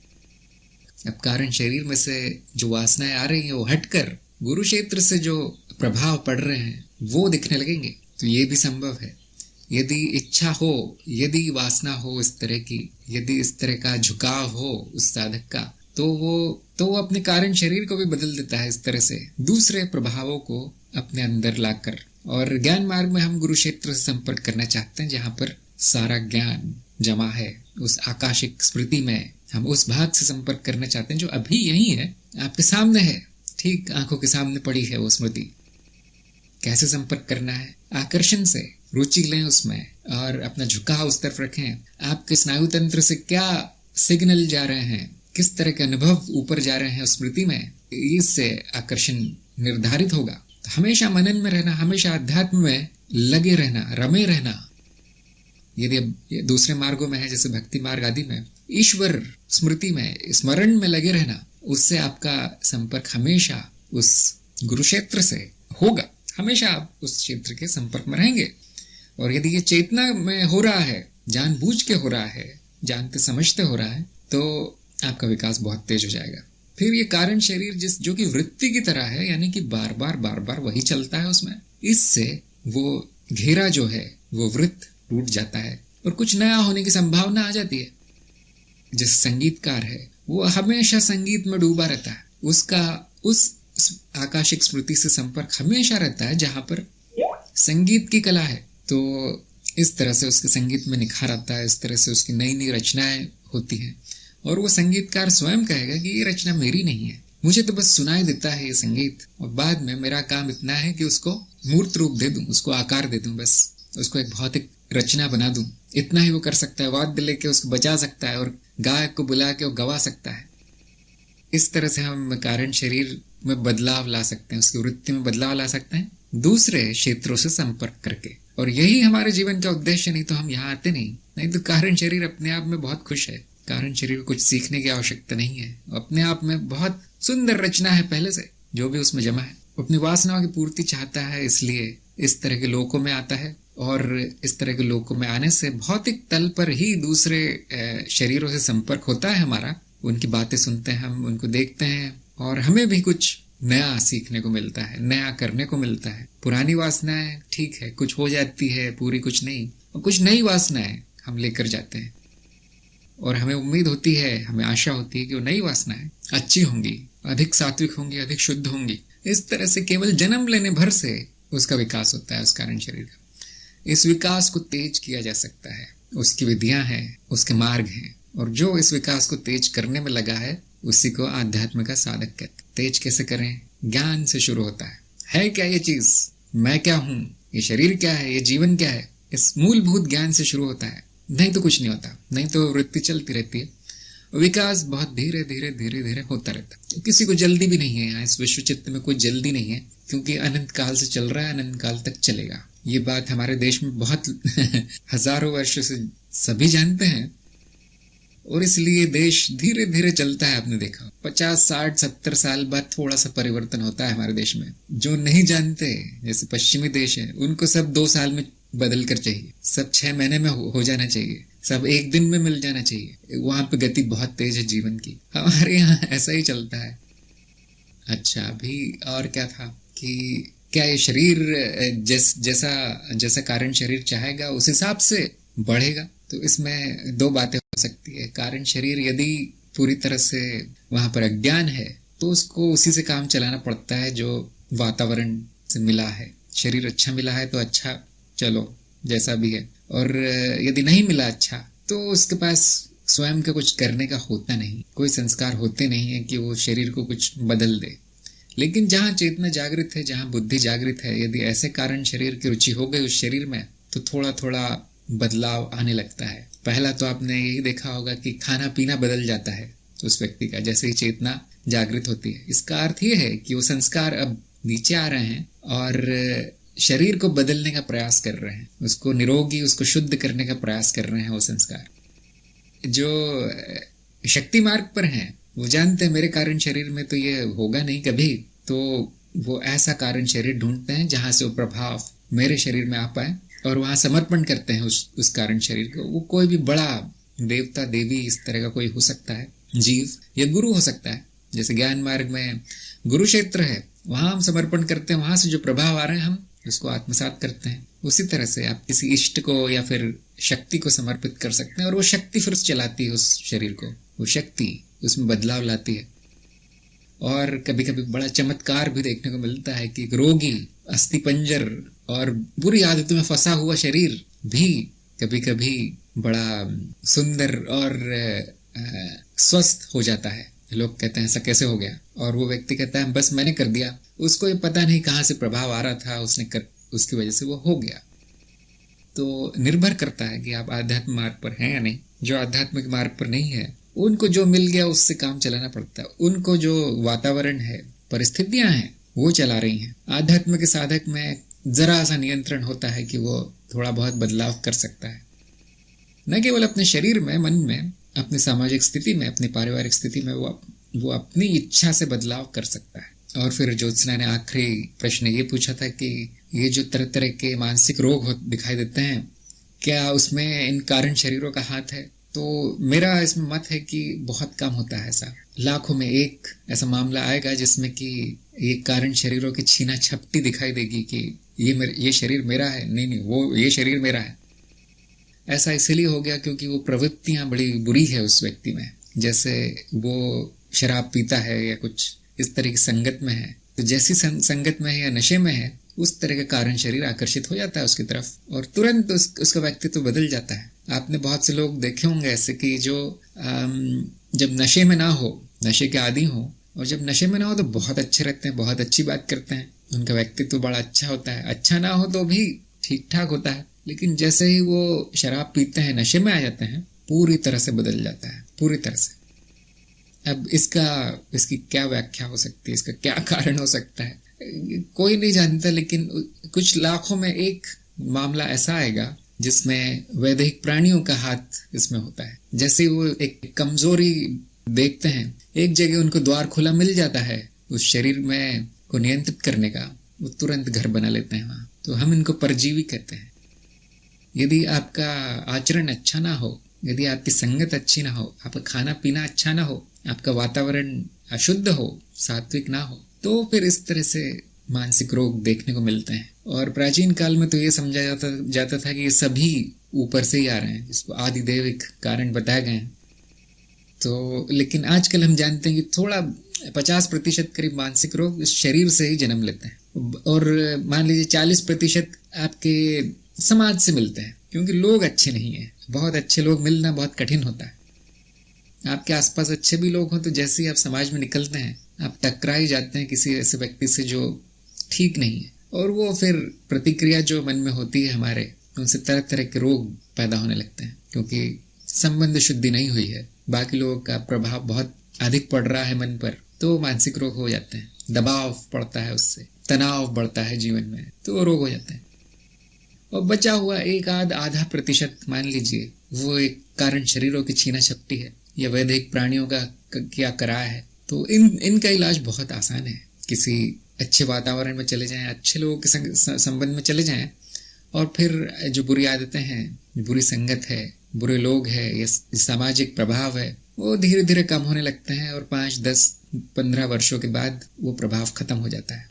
अब कारण शरीर में से जो वासनाएं आ रही हैं वो हटकर गुरु क्षेत्र से जो प्रभाव पड़ रहे हैं वो दिखने लगेंगे। तो ये भी संभव है, यदि इच्छा हो, यदि वासना हो इस तरह की, यदि इस तरह का झुकाव हो उस साधक का, तो वो अपने कारण शरीर को भी बदल देता है इस तरह से, दूसरे प्रभावों को अपने अंदर लाकर। और ज्ञान मार्ग में हम गुरु क्षेत्र से संपर्क करना चाहते हैं जहां पर सारा ज्ञान जमा है, उस आकाशिक स्मृति में हम उस भाग से संपर्क करना चाहते हैं जो अभी यही है, आपके सामने है, ठीक आंखों के सामने पड़ी है वो स्मृति। कैसे संपर्क करना है, आकर्षण से, रुचि लें उसमें और अपना झुकाव उस तरफ रखें। आपके स्नायु तंत्र से क्या सिग्नल जा रहे हैं, किस तरह के अनुभव ऊपर जा रहे हैं उस स्मृति में, इससे आकर्षण निर्धारित होगा। तो हमेशा मनन में रहना, हमेशा अध्यात्म में लगे रहना, रमे रहना। यदि दूसरे मार्गों में है जैसे भक्ति मार्ग आदि में, ईश्वर स्मृति में, स्मरण में लगे रहना, उससे आपका संपर्क हमेशा उस गुरु क्षेत्र से होगा, हमेशा आप उस क्षेत्र के संपर्क में रहेंगे। और यदि ये चेतना में हो रहा है, जानबूझ के हो रहा है, जानते समझते हो रहा है, तो आपका विकास बहुत तेज हो जाएगा। फिर ये कारण शरीर जो कि वृत्ति की तरह है, यानी कि बार बार वही चलता है उसमें, इससे वो घेरा जो है वो वृत्त टूट जाता है और कुछ नया होने की संभावना आ जाती है। जैसे संगीतकार है, वो हमेशा संगीत में डूबा रहता है, उसका उस आकाशिक स्मृति से संपर्क हमेशा रहता है जहां पर संगीत की कला है। तो इस तरह से उसके संगीत में निखार आता है, इस तरह से उसकी नई नई रचनाएं होती हैं। और वो संगीतकार स्वयं कहेगा कि ये रचना मेरी नहीं है, मुझे तो बस सुनाई देता है ये संगीत, और बाद में मेरा काम इतना है कि उसको मूर्त रूप दे दूं, उसको आकार दे दूं, बस उसको एक भौतिक रचना बना दूं। इतना ही वो कर सकता है, वाद्य लेके उसको बजा सकता है और गायक को बुला के वो गवा सकता है। इस तरह से हम कारण शरीर में बदलाव ला सकते हैं, उसकी वृत्ति में बदलाव ला सकते हैं दूसरे क्षेत्रों से संपर्क करके। और यही हमारे जीवन का उद्देश्य, नहीं तो हम यहाँ आते नहीं तो कारण शरीर अपने आप में बहुत खुश है, कारण शरीर को कुछ सीखने की आवश्यकता नहीं है, अपने आप में बहुत सुंदर रचना है पहले से, जो भी उसमें जमा है। अपनी वासनाओं की पूर्ति चाहता है, इसलिए इस तरह के लोकों में आता है। और इस तरह के लोकों में आने से भौतिक तल पर ही दूसरे शरीरों से संपर्क होता है हमारा। उनकी बातें सुनते हैं हम, उनको देखते हैं, और हमें भी कुछ नया सीखने को मिलता है, नया करने को मिलता है। पुरानी वासनाएं ठीक है, कुछ हो जाती है पूरी, कुछ नहीं, और कुछ नई वासनाएं हम लेकर जाते हैं, और हमें उम्मीद होती है, हमें आशा होती है कि वो नई वासनाएं अच्छी होंगी, अधिक सात्विक होंगी, अधिक शुद्ध होंगी। इस तरह से केवल जन्म लेने भर से उसका विकास होता है, उस कारण शरीर का। इस विकास को तेज किया जा सकता है, उसकी विधियां हैं, उसके मार्ग हैं, और जो इस विकास को तेज करने में लगा है उसी को आध्यात्म का साधक कहते हैं। तेज कैसे करें? ज्ञान से शुरू होता है क्या ये चीज, मैं क्या हूं, ये शरीर क्या है, ये जीवन क्या है, इस मूलभूत ज्ञान से शुरू होता है। नहीं तो कुछ नहीं होता, नहीं तो वृत्ति चलती रहती है। विकास बहुत धीरे धीरे धीरे धीरे होता रहता है। किसी को जल्दी भी नहीं है यहाँ, इस विश्व चित्त में कोई जल्दी नहीं है, क्योंकि अनंत काल से चल रहा है, अनंत काल तक चलेगा। ये बात हमारे देश में बहुत हजारों वर्षों से सभी जानते हैं, और इसलिए देश धीरे धीरे चलता है। आपने देखा 50, 60, 70 साल बाद थोड़ा सा परिवर्तन होता है हमारे देश में। जो नहीं जानते, जैसे पश्चिमी देश है, उनको सब 2 साल में बदल कर चाहिए, सब 6 महीने में हो जाना चाहिए, सब 1 दिन में मिल जाना चाहिए। वहां पे गति बहुत तेज है जीवन की। हमारे यहाँ ऐसा ही चलता है। अच्छा, अभी और क्या था कि क्या ये शरीर जैसा कारण शरीर चाहेगा उस हिसाब से बढ़ेगा? तो इसमें 2 बातें हो सकती है। कारण शरीर यदि पूरी तरह से वहां पर अज्ञान है तो उसको उसी से काम चलाना पड़ता है जो वातावरण से मिला है। शरीर अच्छा मिला है तो अच्छा, चलो जैसा भी है, और यदि नहीं मिला अच्छा तो उसके पास स्वयं का कुछ करने का होता नहीं, कोई संस्कार होते नहीं है कि वो शरीर को कुछ बदल दे। लेकिन जहाँ चेतना जागृत है, जहाँ बुद्धि जागृत है, यदि ऐसे कारण शरीर की रुचि हो गई उस शरीर में, तो थोड़ा थोड़ा बदलाव आने लगता है। पहला तो आपने यही देखा होगा कि खाना पीना बदल जाता है उस व्यक्ति का, जैसे ही चेतना जागृत होती है। इसका अर्थ ये है कि वो संस्कार अब नीचे आ रहे हैं और शरीर को बदलने का प्रयास कर रहे हैं, उसको निरोगी, उसको शुद्ध करने का प्रयास कर रहे हैं। वो संस्कार जो शक्ति मार्ग पर हैं वो जानते हैं मेरे कारण शरीर में तो ये होगा नहीं कभी, तो वो ऐसा कारण शरीर ढूंढते हैं जहां से वो प्रभाव मेरे शरीर में आ पाए, और वहां समर्पण करते हैं उस कारण शरीर को। वो कोई भी बड़ा देवता देवी इस तरह का कोई हो सकता है, जीव या गुरु हो सकता है। जैसे ज्ञान मार्ग में गुरु क्षेत्र है, वहां हम समर्पण करते हैं, वहां से जो प्रभाव आ रहे हैं हम उसको आत्मसात करते हैं। उसी तरह से आप किसी इष्ट को या फिर शक्ति को समर्पित कर सकते हैं, और वो शक्ति फिर चलाती है उस शरीर को, वो शक्ति उसमें बदलाव लाती है। और कभी कभी बड़ा चमत्कार भी देखने को मिलता है कि एक रोगी, अस्थिपंजर और बुरी आदतों में फंसा हुआ शरीर भी कभी कभी बड़ा सुंदर और स्वस्थ हो जाता है। लोग कहते हैं ऐसा कैसे हो गया, और वो व्यक्ति कहता है बस मैंने कर दिया, उसको ये पता नहीं कहाँ से प्रभाव आ रहा था, उसकी वजह से वो हो गया। तो निर्भर करता है कि आप आध्यात्मिक मार्ग पर हैं या नहीं। जो आध्यात्मिक मार्ग पर नहीं है उनको जो मिल गया उससे काम चलाना पड़ता है। उनको जो वातावरण है, परिस्थितियां हैं, वो चला रही हैं। आध्यात्म के साधक में जरा सा नियंत्रण होता है कि वो थोड़ा बहुत बदलाव कर सकता है, न केवल अपने शरीर में, मन में, अपनी सामाजिक स्थिति में, अपनी पारिवारिक स्थिति में वो अपनी इच्छा से बदलाव कर सकता है। और फिर ज्योत्सना ने आखिरी प्रश्न ये पूछा था कि ये जो तरह तरह के मानसिक रोग दिखाई देते हैं, क्या उसमें इन कारण शरीरों का हाथ है? तो मेरा इसमें मत है कि बहुत कम होता है ऐसा। लाखों में एक ऐसा मामला आएगा जिसमें कि ये कारण शरीरों की छीना झपटी दिखाई देगी कि ये शरीर मेरा है, नहीं वो ये शरीर मेरा है। ऐसा इसलिए हो गया क्योंकि वो प्रवृत्तियां बड़ी बुरी है उस व्यक्ति में। जैसे वो शराब पीता है या कुछ इस तरह की संगत में है, तो जैसी संगत में है या नशे में है, उस तरह का कारण शरीर आकर्षित हो जाता है उसकी तरफ, और तुरंत उसका व्यक्तित्व बदल जाता है। आपने बहुत से लोग देखे होंगे ऐसे कि जो जब नशे में ना हो, नशे के आदी हो, और जब नशे में ना हो तो बहुत अच्छे रहते हैं, बहुत अच्छी बात करते हैं, उनका व्यक्तित्व बड़ा अच्छा होता है। अच्छा ना हो तो भी ठीक ठाक होता है, लेकिन जैसे ही वो शराब पीते हैं, नशे में आ जाते हैं, पूरी तरह से बदल जाता है, पूरी तरह से। अब इसकी क्या व्याख्या हो सकती है, इसका क्या कारण हो सकता है, कोई नहीं जानता, लेकिन कुछ लाखों में एक मामला ऐसा आएगा जिसमें वैदिक प्राणियों का हाथ इसमें होता है। जैसे वो एक कमजोरी देखते हैं, एक जगह उनको द्वार खुला मिल जाता है, उस शरीर में को नियंत्रित करने का, वो तुरंत घर बना लेते हैं वहाँ। तो हम इनको परजीवी कहते हैं। यदि आपका आचरण अच्छा ना हो, यदि आपकी संगत अच्छी ना हो, आपका खाना पीना अच्छा ना हो, आपका वातावरण अशुद्ध हो, सात्विक ना हो, तो फिर इस तरह से मानसिक रोग देखने को मिलते हैं। और प्राचीन काल में तो ये समझा जाता था कि ये सभी ऊपर से ही आ रहे हैं, इसको आदिदेविक कारण बताए गए हैं। तो लेकिन आजकल हम जानते हैं कि थोड़ा 50% करीब मानसिक रोग इस शरीर से ही जन्म लेते हैं, और मान लीजिए 40% आपके समाज से मिलते हैं, क्योंकि लोग अच्छे नहीं हैं। बहुत अच्छे लोग मिलना बहुत कठिन होता है। आपके आसपास अच्छे भी लोग हों तो जैसे ही आप समाज में निकलते हैं, आप टकरा ही जाते हैं किसी ऐसे व्यक्ति से जो ठीक नहीं है, और वो फिर प्रतिक्रिया जो मन में होती है हमारे, उनसे तरह तरह के रोग पैदा होने लगते हैं, क्योंकि संबंध शुद्धि नहीं हुई है, बाकी लोगों का प्रभाव बहुत अधिक पड़ रहा है मन पर, तो मानसिक रोग हो जाते हैं। दबाव पड़ता है, उससे तनाव बढ़ता है जीवन में, तो वो रोग हो जाते हैं। और बचा हुआ एक आधा प्रतिशत मान लीजिए, वो एक कारण शरीरों की छीना झपटी है, या वैदिक प्राणियों का क्या कराया है। तो इनका इलाज बहुत आसान है। किसी अच्छे वातावरण में चले जाएं, अच्छे लोगों के संबंध में चले जाएं, और फिर जो बुरी आदतें हैं, बुरी संगत है, बुरे लोग हैं, ये सामाजिक प्रभाव है, वो धीरे धीरे कम होने लगते हैं, और 5, 10, 15 वर्षों के बाद वो प्रभाव खत्म हो जाता है।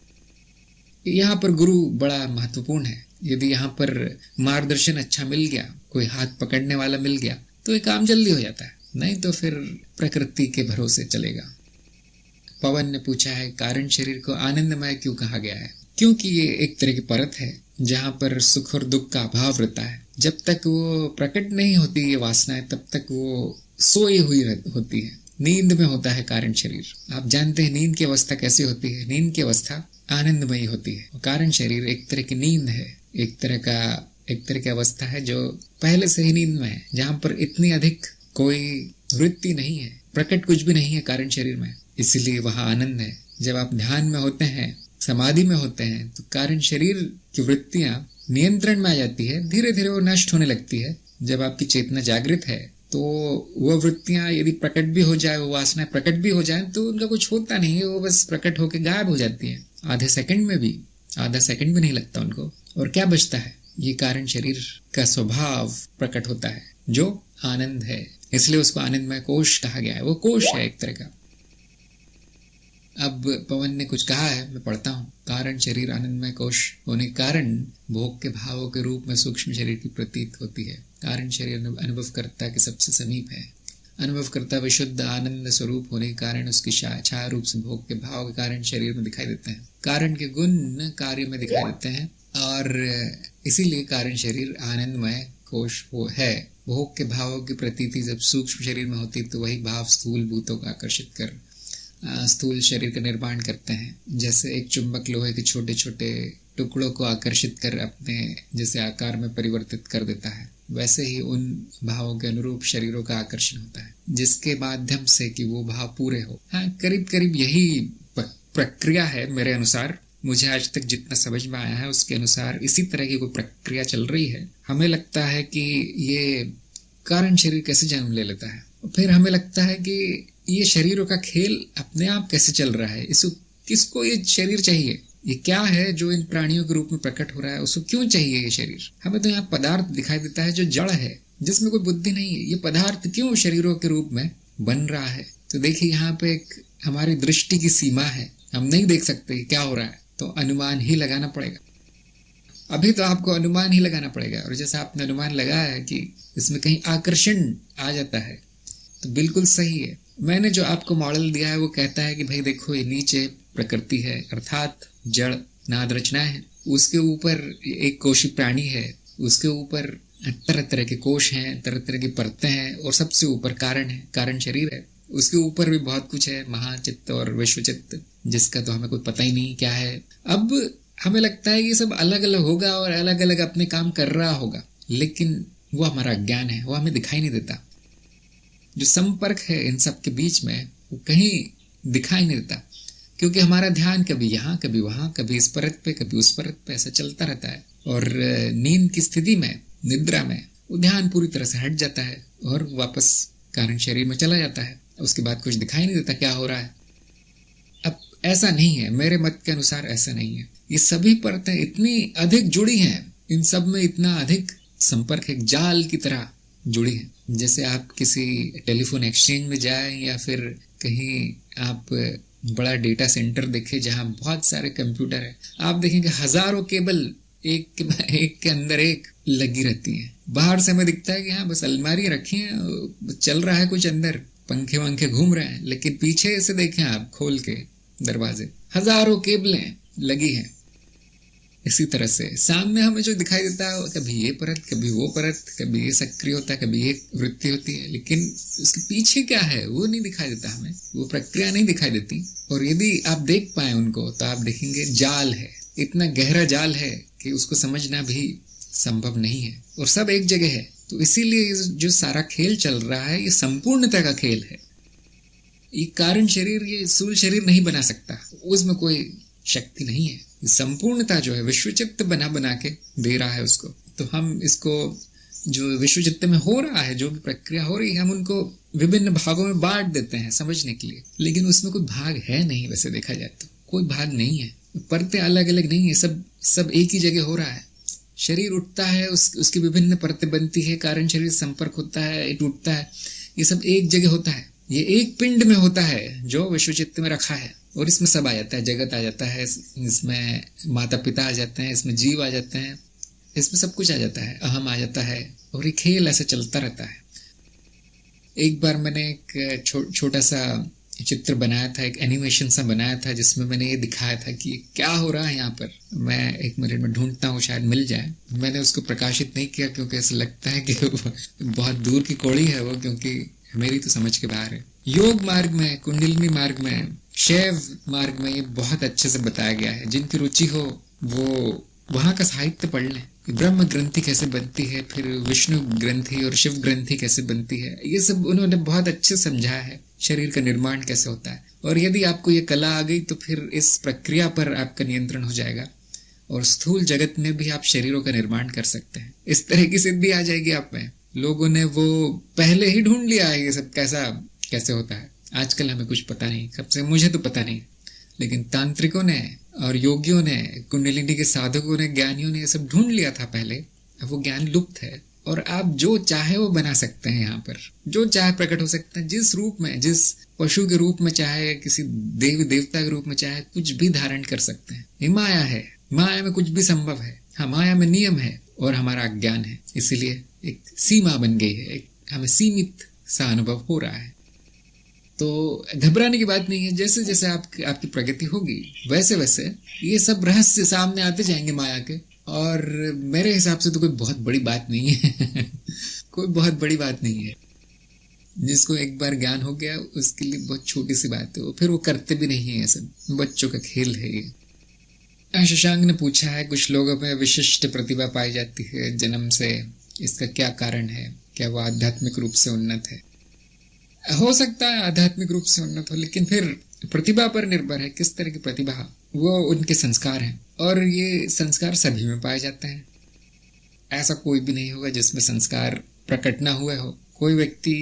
यहाँ पर गुरु बड़ा महत्वपूर्ण है। यदि यहाँ पर मार्गदर्शन अच्छा मिल गया, कोई हाथ पकड़ने वाला मिल गया, तो ये काम जल्दी हो जाता है, नहीं तो फिर प्रकृति के भरोसे चलेगा। पवन ने पूछा है, कारण शरीर को आनंदमय क्यों कहा गया है? क्योंकि ये एक तरह की परत है जहाँ पर सुख और दुख का अभाव रहता है। जब तक वो प्रकट नहीं होती ये वासनाएं, तब तक वो सोई हुई होती है, नींद में होता है कारण शरीर। आप जानते हैं नींद की अवस्था कैसी होती है? नींद की अवस्था आनंदमयी होती है। कारण शरीर एक तरह की नींद है, एक तरह की अवस्था है जो पहले से ही नींद में है, जहाँ पर इतनी अधिक कोई वृत्ति नहीं है, प्रकट कुछ भी नहीं है कारण शरीर में, इसलिए वहाँ आनंद है। जब आप ध्यान में होते हैं, समाधि में होते हैं, तो कारण शरीर की वृत्तियां नियंत्रण में आ जाती है, धीरे धीरे वो नष्ट होने लगती है। जब आपकी चेतना जागृत है, तो वो वृत्तियां यदि प्रकट भी हो जाए, वो वासनाएं प्रकट भी हो जाए, तो उनका कुछ होता नहीं है, वो बस प्रकट होकर गायब हो जाती है। आधे सेकंड में भी, आधा सेकंड भी नहीं लगता उनको। और क्या बचता है? ये कारण शरीर का स्वभाव प्रकट होता है, जो आनंद है। इसलिए उसको आनंदमय कोश कहा गया है। वो कोश है एक तरह का। अब पवन ने कुछ कहा है, मैं पढ़ता हूँ। कारण शरीर आनंदमय कोश होने के कारण भोग के भावों के रूप में सूक्ष्म शरीर की प्रतीत होती है। कारण शरीर अनुभवकर्ता के सबसे समीप है। अनुभवकर्ता विशुद्ध आनंद स्वरूप होने के कारण उसकी छाया रूप से भोग के भाव के कारण शरीर में दिखाई देते हैं। कारण के गुण कार्य में दिखाई देते हैं, और इसीलिए कारण शरीर आनंदमय कोश वो है। भोग के भावों की प्रतीति जब सूक्ष्म शरीर में होती, तो वही भाव स्थूल भूतों को आकर्षित कर स्थूल शरीर का निर्माण करते हैं। जैसे एक चुंबक लोहे के छोटे छोटे टुकड़ों को आकर्षित कर अपने जैसे आकार में परिवर्तित कर देता है, वैसे ही उन भावों के अनुरूप शरीरों का आकर्षण होता है, जिसके माध्यम से कि वो भाव पूरे हो। हाँ, करीब करीब यही प्रक्रिया है मेरे अनुसार। मुझे आज तक जितना समझ में आया है उसके अनुसार इसी तरह की कोई प्रक्रिया चल रही है। हमें लगता है कि ये कारण शरीर कैसे जन्म ले लेता है, फिर हमें लगता है कि ये शरीरों का खेल अपने आप कैसे चल रहा है, इसको किसको ये शरीर चाहिए, ये क्या है जो इन प्राणियों के रूप में प्रकट हो रहा है, उसको क्यों चाहिए ये शरीर। हमें तो यहाँ पदार्थ दिखाई देता है जो जड़ है, जिसमें कोई बुद्धि नहीं है। ये पदार्थ क्यों शरीरों के रूप में बन रहा है? तो देखिए, यहाँ पे एक हमारी दृष्टि की सीमा है, हम नहीं देख सकते क्या हो रहा है, तो अनुमान ही लगाना पड़ेगा। अभी तो आपको अनुमान ही लगाना पड़ेगा। और जैसे आपने अनुमान लगाया है कि इसमें कहीं आकर्षण आ जाता है, तो बिल्कुल सही है। मैंने जो आपको मॉडल दिया है वो कहता है कि भाई देखो, ये नीचे प्रकृति है, अर्थात जड़ नाद रचना है, उसके ऊपर एक कोशी प्राणी है, उसके ऊपर तरह तरह के कोश हैं, तरह तरह की परतें हैं, और सबसे ऊपर कारण है, कारण शरीर है। उसके ऊपर भी बहुत कुछ है, महाचित्त और विश्वचित्त, जिसका तो हमें कोई पता ही नहीं क्या है। अब हमें लगता है ये सब अलग अलग होगा और अलग अलग अपने काम कर रहा होगा, लेकिन वो हमारा अज्ञान है, वो हमें दिखाई नहीं देता। जो संपर्क है इन सब के बीच में, वो कहीं दिखाई नहीं देता, क्योंकि हमारा ध्यान कभी यहाँ कभी वहां, कभी इस परत पे कभी उस परत पे ऐसा चलता रहता है। और नींद की स्थिति में, निद्रा में, वो ध्यान पूरी तरह से हट जाता है और वापस कारण शरीर में चला जाता है। उसके बाद कुछ दिखाई नहीं देता क्या हो रहा है। अब ऐसा नहीं है, मेरे मत के अनुसार ऐसा नहीं है। ये सभी परतें इतनी अधिक जुड़ी हैं, इन सब में इतना अधिक संपर्क एक जाल की तरह जुड़ी है। जैसे आप किसी टेलीफोन एक्सचेंज में जाएं या फिर कहीं आप बड़ा डेटा सेंटर देखें जहां बहुत सारे कंप्यूटर है, आप देखेंगे हजारों केबल एक के अंदर एक लगी रहती है। बाहर से हमें दिखता है कि हाँ बस अलमारी रखी है, चल रहा है कुछ अंदर, पंखे वंखे घूम रहे हैं, लेकिन पीछे से देखें आप खोल के दरवाजे, हजारों केबलें लगी हैं। इसी तरह से सामने हमें जो दिखाई देता है, कभी ये परत, कभी वो परत, कभी ये सक्रिय होता है, कभी ये वृत्ति होती है, लेकिन उसके पीछे क्या है वो नहीं दिखाई देता हमें, वो प्रक्रिया नहीं दिखाई देती। और यदि आप देख पाए उनको तो आप देखेंगे जाल है, इतना गहरा जाल है कि उसको समझना भी संभव नहीं है, और सब एक जगह है। तो इसीलिए जो सारा खेल चल रहा है ये संपूर्णता का खेल है। ये कारण शरीर, ये स्थूल शरीर नहीं बना सकता, उसमें कोई शक्ति नहीं है। संपूर्णता जो है विश्वचित्त बना बना के दे रहा है उसको। तो हम इसको जो विश्वचित्त में हो रहा है, जो भी प्रक्रिया हो रही है, हम उनको विभिन्न भागों में बांट देते हैं समझने के लिए, लेकिन उसमें कोई भाग है नहीं। वैसे देखा जाए तो कोई भाग नहीं है, परतें अलग अलग नहीं है, सब एक ही जगह हो रहा है। शरीर उठता है, उसकी विभिन्न परतें बनती है, कारण शरीर संपर्क होता है, टूटता है, ये सब एक जगह होता है। ये एक पिंड में होता है जो विश्वचित्त में रखा है, और इसमें सब आ जाता है, जगत आ जाता है, इसमें माता पिता आ जाते हैं, इसमें जीव आ जाते हैं, इसमें सब कुछ आ जाता है, अहम आ जाता है, और ये खेल ऐसे चलता रहता है। एक बार मैंने एक छोटा सा चित्र बनाया था, एक एनिमेशन सा बनाया था, जिसमें मैंने ये दिखाया था कि क्या हो रहा है यहाँ पर। मैं एक मिनट में ढूंढता हूँ, शायद मिल जाए। मैंने उसको प्रकाशित नहीं किया क्योंकि ऐसा लगता है कि बहुत दूर की कौड़ी है वो, क्योंकि मेरी तो समझ के बाहर है। योग मार्ग में, कुंडलिनी मार्ग में, शैव मार्ग में ये बहुत अच्छे से बताया गया है। जिनकी रुचि हो वो वहां का साहित्य पढ़ लें। ब्रह्म ग्रंथि कैसे बनती है, फिर विष्णु ग्रंथि और शिव ग्रंथि कैसे बनती है, ये सब उन्होंने बहुत अच्छे समझाया है। शरीर का निर्माण कैसे होता है, और यदि आपको ये कला आ गई तो फिर इस प्रक्रिया पर आपका नियंत्रण हो जाएगा, और स्थूल जगत में भी आप शरीरों का निर्माण कर सकते हैं। इस तरह की सिद्धि आ जाएगी आप में। लोगों ने वो पहले ही ढूंढ लिया है ये सब कैसे होता है। आजकल हमें कुछ पता नहीं, सबसे मुझे तो पता नहीं, लेकिन तांत्रिकों ने और योगियों ने, कुंडलिनी के साधकों ने, ज्ञानियों ने ये सब ढूंढ लिया था पहले। अब वो ज्ञान लुप्त है, और आप जो चाहे वो बना सकते हैं। यहाँ पर जो चाहे प्रकट हो सकते हैं, जिस रूप में, जिस पशु के रूप में चाहे, किसी देवी देवता के रूप में चाहे, कुछ भी धारण कर सकते हैं। ये माया है, माया में कुछ भी संभव है। हाँ, माया में नियम है और हमारा अज्ञान है, इसीलिए एक सीमा बन गई है, एक हमें सीमित सा अनुभव हो रहा है। तो घबराने की बात नहीं है। जैसे जैसे आपकी प्रगति होगी वैसे वैसे ये सब रहस्य सामने आते जाएंगे माया के, और मेरे हिसाब से तो कोई बहुत बड़ी बात नहीं है कोई बहुत बड़ी बात नहीं है। जिसको एक बार ज्ञान हो गया उसके लिए बहुत छोटी सी बात है, फिर वो करते भी नहीं है। ये सब बच्चों का खेल है ये। शशांक ने पूछा है, कुछ लोगों में विशिष्ट प्रतिभा पाई जाती है जन्म से, इसका क्या कारण है? क्या वो आध्यात्मिक रूप से उन्नत है? हो सकता है आध्यात्मिक रूप से उन्नत हो, लेकिन फिर प्रतिभा पर निर्भर है किस तरह की प्रतिभा। वो उनके संस्कार हैं, और ये संस्कार सभी में पाए जाते हैं। ऐसा कोई भी नहीं होगा जिसमें संस्कार प्रकट ना हुए हो। कोई व्यक्ति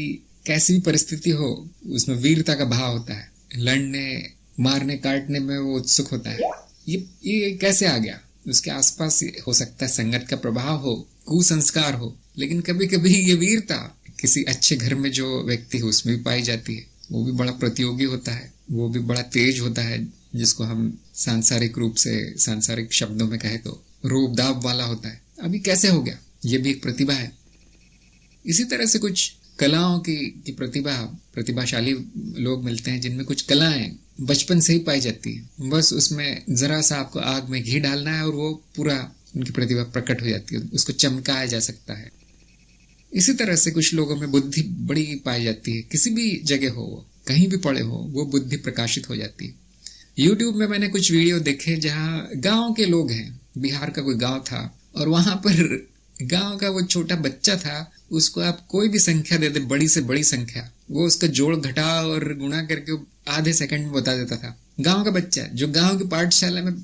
कैसी भी परिस्थिति हो उसमें वीरता का भाव होता है, लड़ने मारने काटने में वो उत्सुक होता है। ये कैसे आ गया? उसके आसपास हो सकता है संगत का प्रभाव हो, कुसंस्कार हो, लेकिन कभी कभी ये वीरता किसी अच्छे घर में जो व्यक्ति है उसमें भी पाई जाती है। वो भी बड़ा प्रतियोगी होता है, वो भी बड़ा तेज होता है, जिसको हम सांसारिक रूप से, सांसारिक शब्दों में कहे तो रूप दाब वाला होता है। अभी कैसे हो गया? ये भी एक प्रतिभा है। इसी तरह से कुछ कलाओं की प्रतिभाशाली लोग मिलते हैं जिनमें कुछ कलाएं बचपन से ही पाई जाती है। बस उसमें जरा सा आपको आग में घी डालना है और वो पूरा उनकी प्रतिभा प्रकट हो जाती है, उसको चमकाया जा सकता है। इसी तरह से कुछ लोगों में बुद्धि बड़ी पाई जाती है, किसी भी जगह हो, कहीं भी पड़े हो, वो बुद्धि प्रकाशित हो जाती है। यूट्यूब में मैंने कुछ वीडियो देखे जहाँ गांव के लोग हैं, बिहार का कोई गांव था, और वहां पर गांव का वो छोटा बच्चा था, उसको आप कोई भी संख्या दे दे, बड़ी से बड़ी संख्या, वो उसका जोड़ घटा और गुणा करके आधे सेकंड में बता देता था। गांव का बच्चा जो गांव की पाठशाला में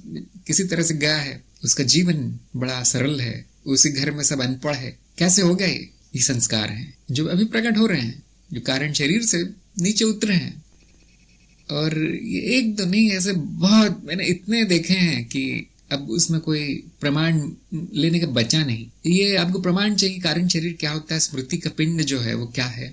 किसी तरह से गया है, उसका जीवन बड़ा सरल है, उसी घर में सब अनपढ़ है। कैसे हो गया ये संस्कार हैं जो अभी प्रकट हो रहे हैं, जो कारण शरीर से नीचे उतरे हैं। और ये एक तो नहीं, ऐसे बहुत मैंने इतने देखे हैं कि अब उसमें कोई प्रमाण लेने का बचा नहीं। ये आपको प्रमाण चाहिए कारण शरीर क्या होता है, स्मृति का पिंड जो है वो क्या है,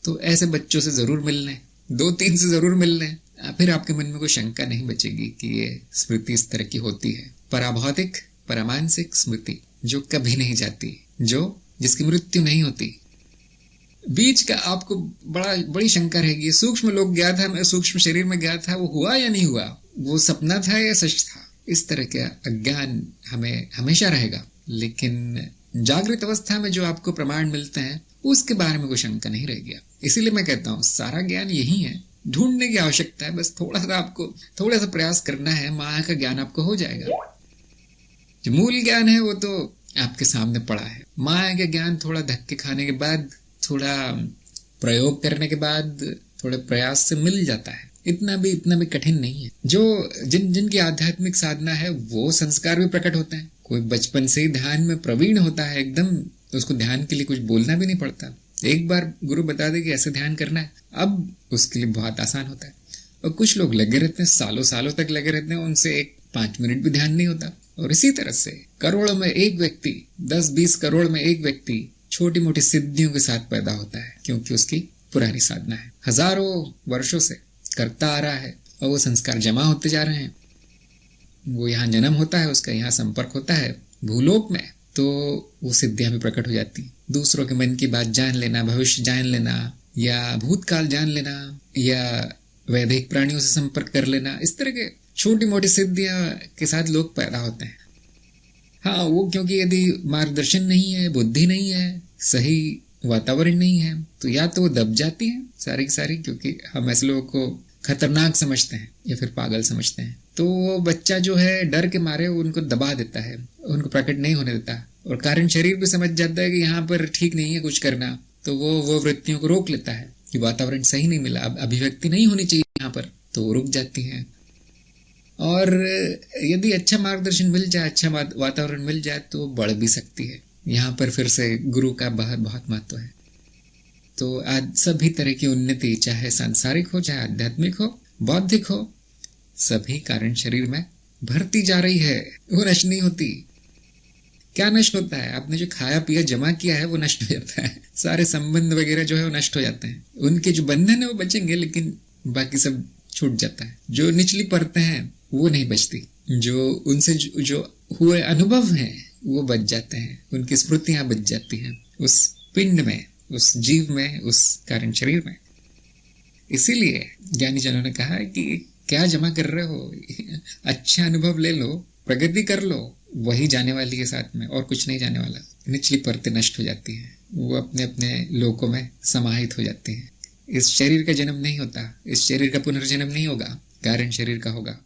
तो ऐसे बच्चों से जरूर मिल लें, 2-3 से जरूर मिल लें, फिर आपके मन में कोई शंका नहीं बचेगी कि ये स्मृति इस तरह की होती है। पराभौतिक परमानसिक स्मृति जो कभी नहीं जाती, जो जिसकी मृत्यु नहीं होती। बीच का आपको बड़ी शंका रहेगी, सूक्ष्म लोक गया था, मैं सूक्ष्म शरीर में गया था, वो हुआ या नहीं हुआ, वो सपना था या सच था, इस तरह का अज्ञान हमें हमेशा रहेगा। लेकिन जागृत अवस्था में जो आपको प्रमाण मिलते हैं उसके बारे में कोई शंका नहीं रहेगी। इसीलिए मैं कहता हूँ सारा ज्ञान यही है, ढूंढने की आवश्यकता है, बस थोड़ा सा प्रयास करना है, माया का ज्ञान आपको हो जाएगा। जो मूल ज्ञान है वो तो आपके सामने पड़ा है। माया का ज्ञान थोड़ा धक्के खाने के बाद, थोड़ा प्रयोग करने के बाद, थोड़े प्रयास से मिल जाता है। इतना भी कठिन नहीं है। जो जिनकी आध्यात्मिक साधना है वो संस्कार भी प्रकट होते हैं। कोई बचपन से ही ध्यान में प्रवीण होता है एकदम, तो उसको ध्यान के लिए कुछ बोलना भी नहीं पड़ता। एक बार गुरु बता दे कि ऐसे ध्यान करना है, अब उसके लिए बहुत आसान होता है। और कुछ लोग लगे रहते हैं, सालों सालों तक लगे रहते हैं, उनसे 5 मिनट भी ध्यान नहीं होता। और इसी तरह से करोड़ों में एक व्यक्ति, 10-20 करोड़ में एक व्यक्ति छोटी मोटी सिद्धियों के साथ पैदा होता है, क्योंकि उसकी पुरानी साधना है, हजारों वर्षों से करता आ रहा है, और वो संस्कार जमा होते जा रहे हैं। वो यहाँ जन्म होता है, उसका यहाँ संपर्क होता है भूलोक में, तो वो सिद्धियां भी प्रकट हो जाती। दूसरों के मन की बात जान लेना, भविष्य जान लेना, या भूतकाल जान लेना, या वैदिक प्राणियों से संपर्क कर लेना, इस तरह के छोटी मोटी सिद्धियां के साथ लोग पैदा होते हैं। हाँ, वो क्योंकि यदि मार्गदर्शन नहीं है, बुद्धि नहीं है, सही वातावरण नहीं है, तो या तो वो दब जाती है सारी की सारी, क्योंकि हम ऐसे लोगों को खतरनाक समझते हैं या फिर पागल समझते हैं। तो वो बच्चा जो है डर के मारे उनको दबा देता है, उनको प्रकट नहीं होने देता, और कारण शरीर भी समझ जाता है कि यहाँ पर ठीक नहीं है कुछ करना, तो वो वृत्तियों को रोक लेता है कि वातावरण सही नहीं मिला, अब अभिव्यक्ति नहीं होनी चाहिए यहाँ पर, तो वो रुक जाती है। और यदि अच्छा मार्गदर्शन मिल जाए, अच्छा वातावरण मिल जाए, तो बढ़ भी सकती है। यहाँ पर फिर से गुरु का बहुत महत्व है। तो आज सभी तरह की उन्नति, चाहे सांसारिक हो, चाहे आध्यात्मिक हो, बौद्धिक हो, सभी कारण शरीर में भरती जा रही है, वो नष्ट नहीं होती। क्या नष्ट होता है? आपने जो खाया पिया जमा किया है वो नष्ट हो जाता है, सारे संबंध वगैरह जो है वो नष्ट हो जाते हैं, उनके जो बंधन है वो बचेंगे, लेकिन बाकी सब छूट जाता है। जो निचली परतें हैं वो नहीं बचती, जो उनसे जो हुए अनुभव हैं वो बच जाते हैं, उनकी स्मृतियां बच जाती हैं उस पिंड में, उस जीव में, उस कारण शरीर में। इसीलिए ज्ञानी जनों ने कहा है कि क्या जमा कर रहे हो, अच्छा अनुभव ले लो, प्रगति कर लो, वही जाने वाली है साथ में, और कुछ नहीं जाने वाला। निचली परतें नष्ट हो जाती हैं, वो अपने अपने लोकों में समाहित हो जाती हैं। इस शरीर का जन्म नहीं होता, इस शरीर का पुनर्जन्म नहीं होगा, कारण शरीर का होगा।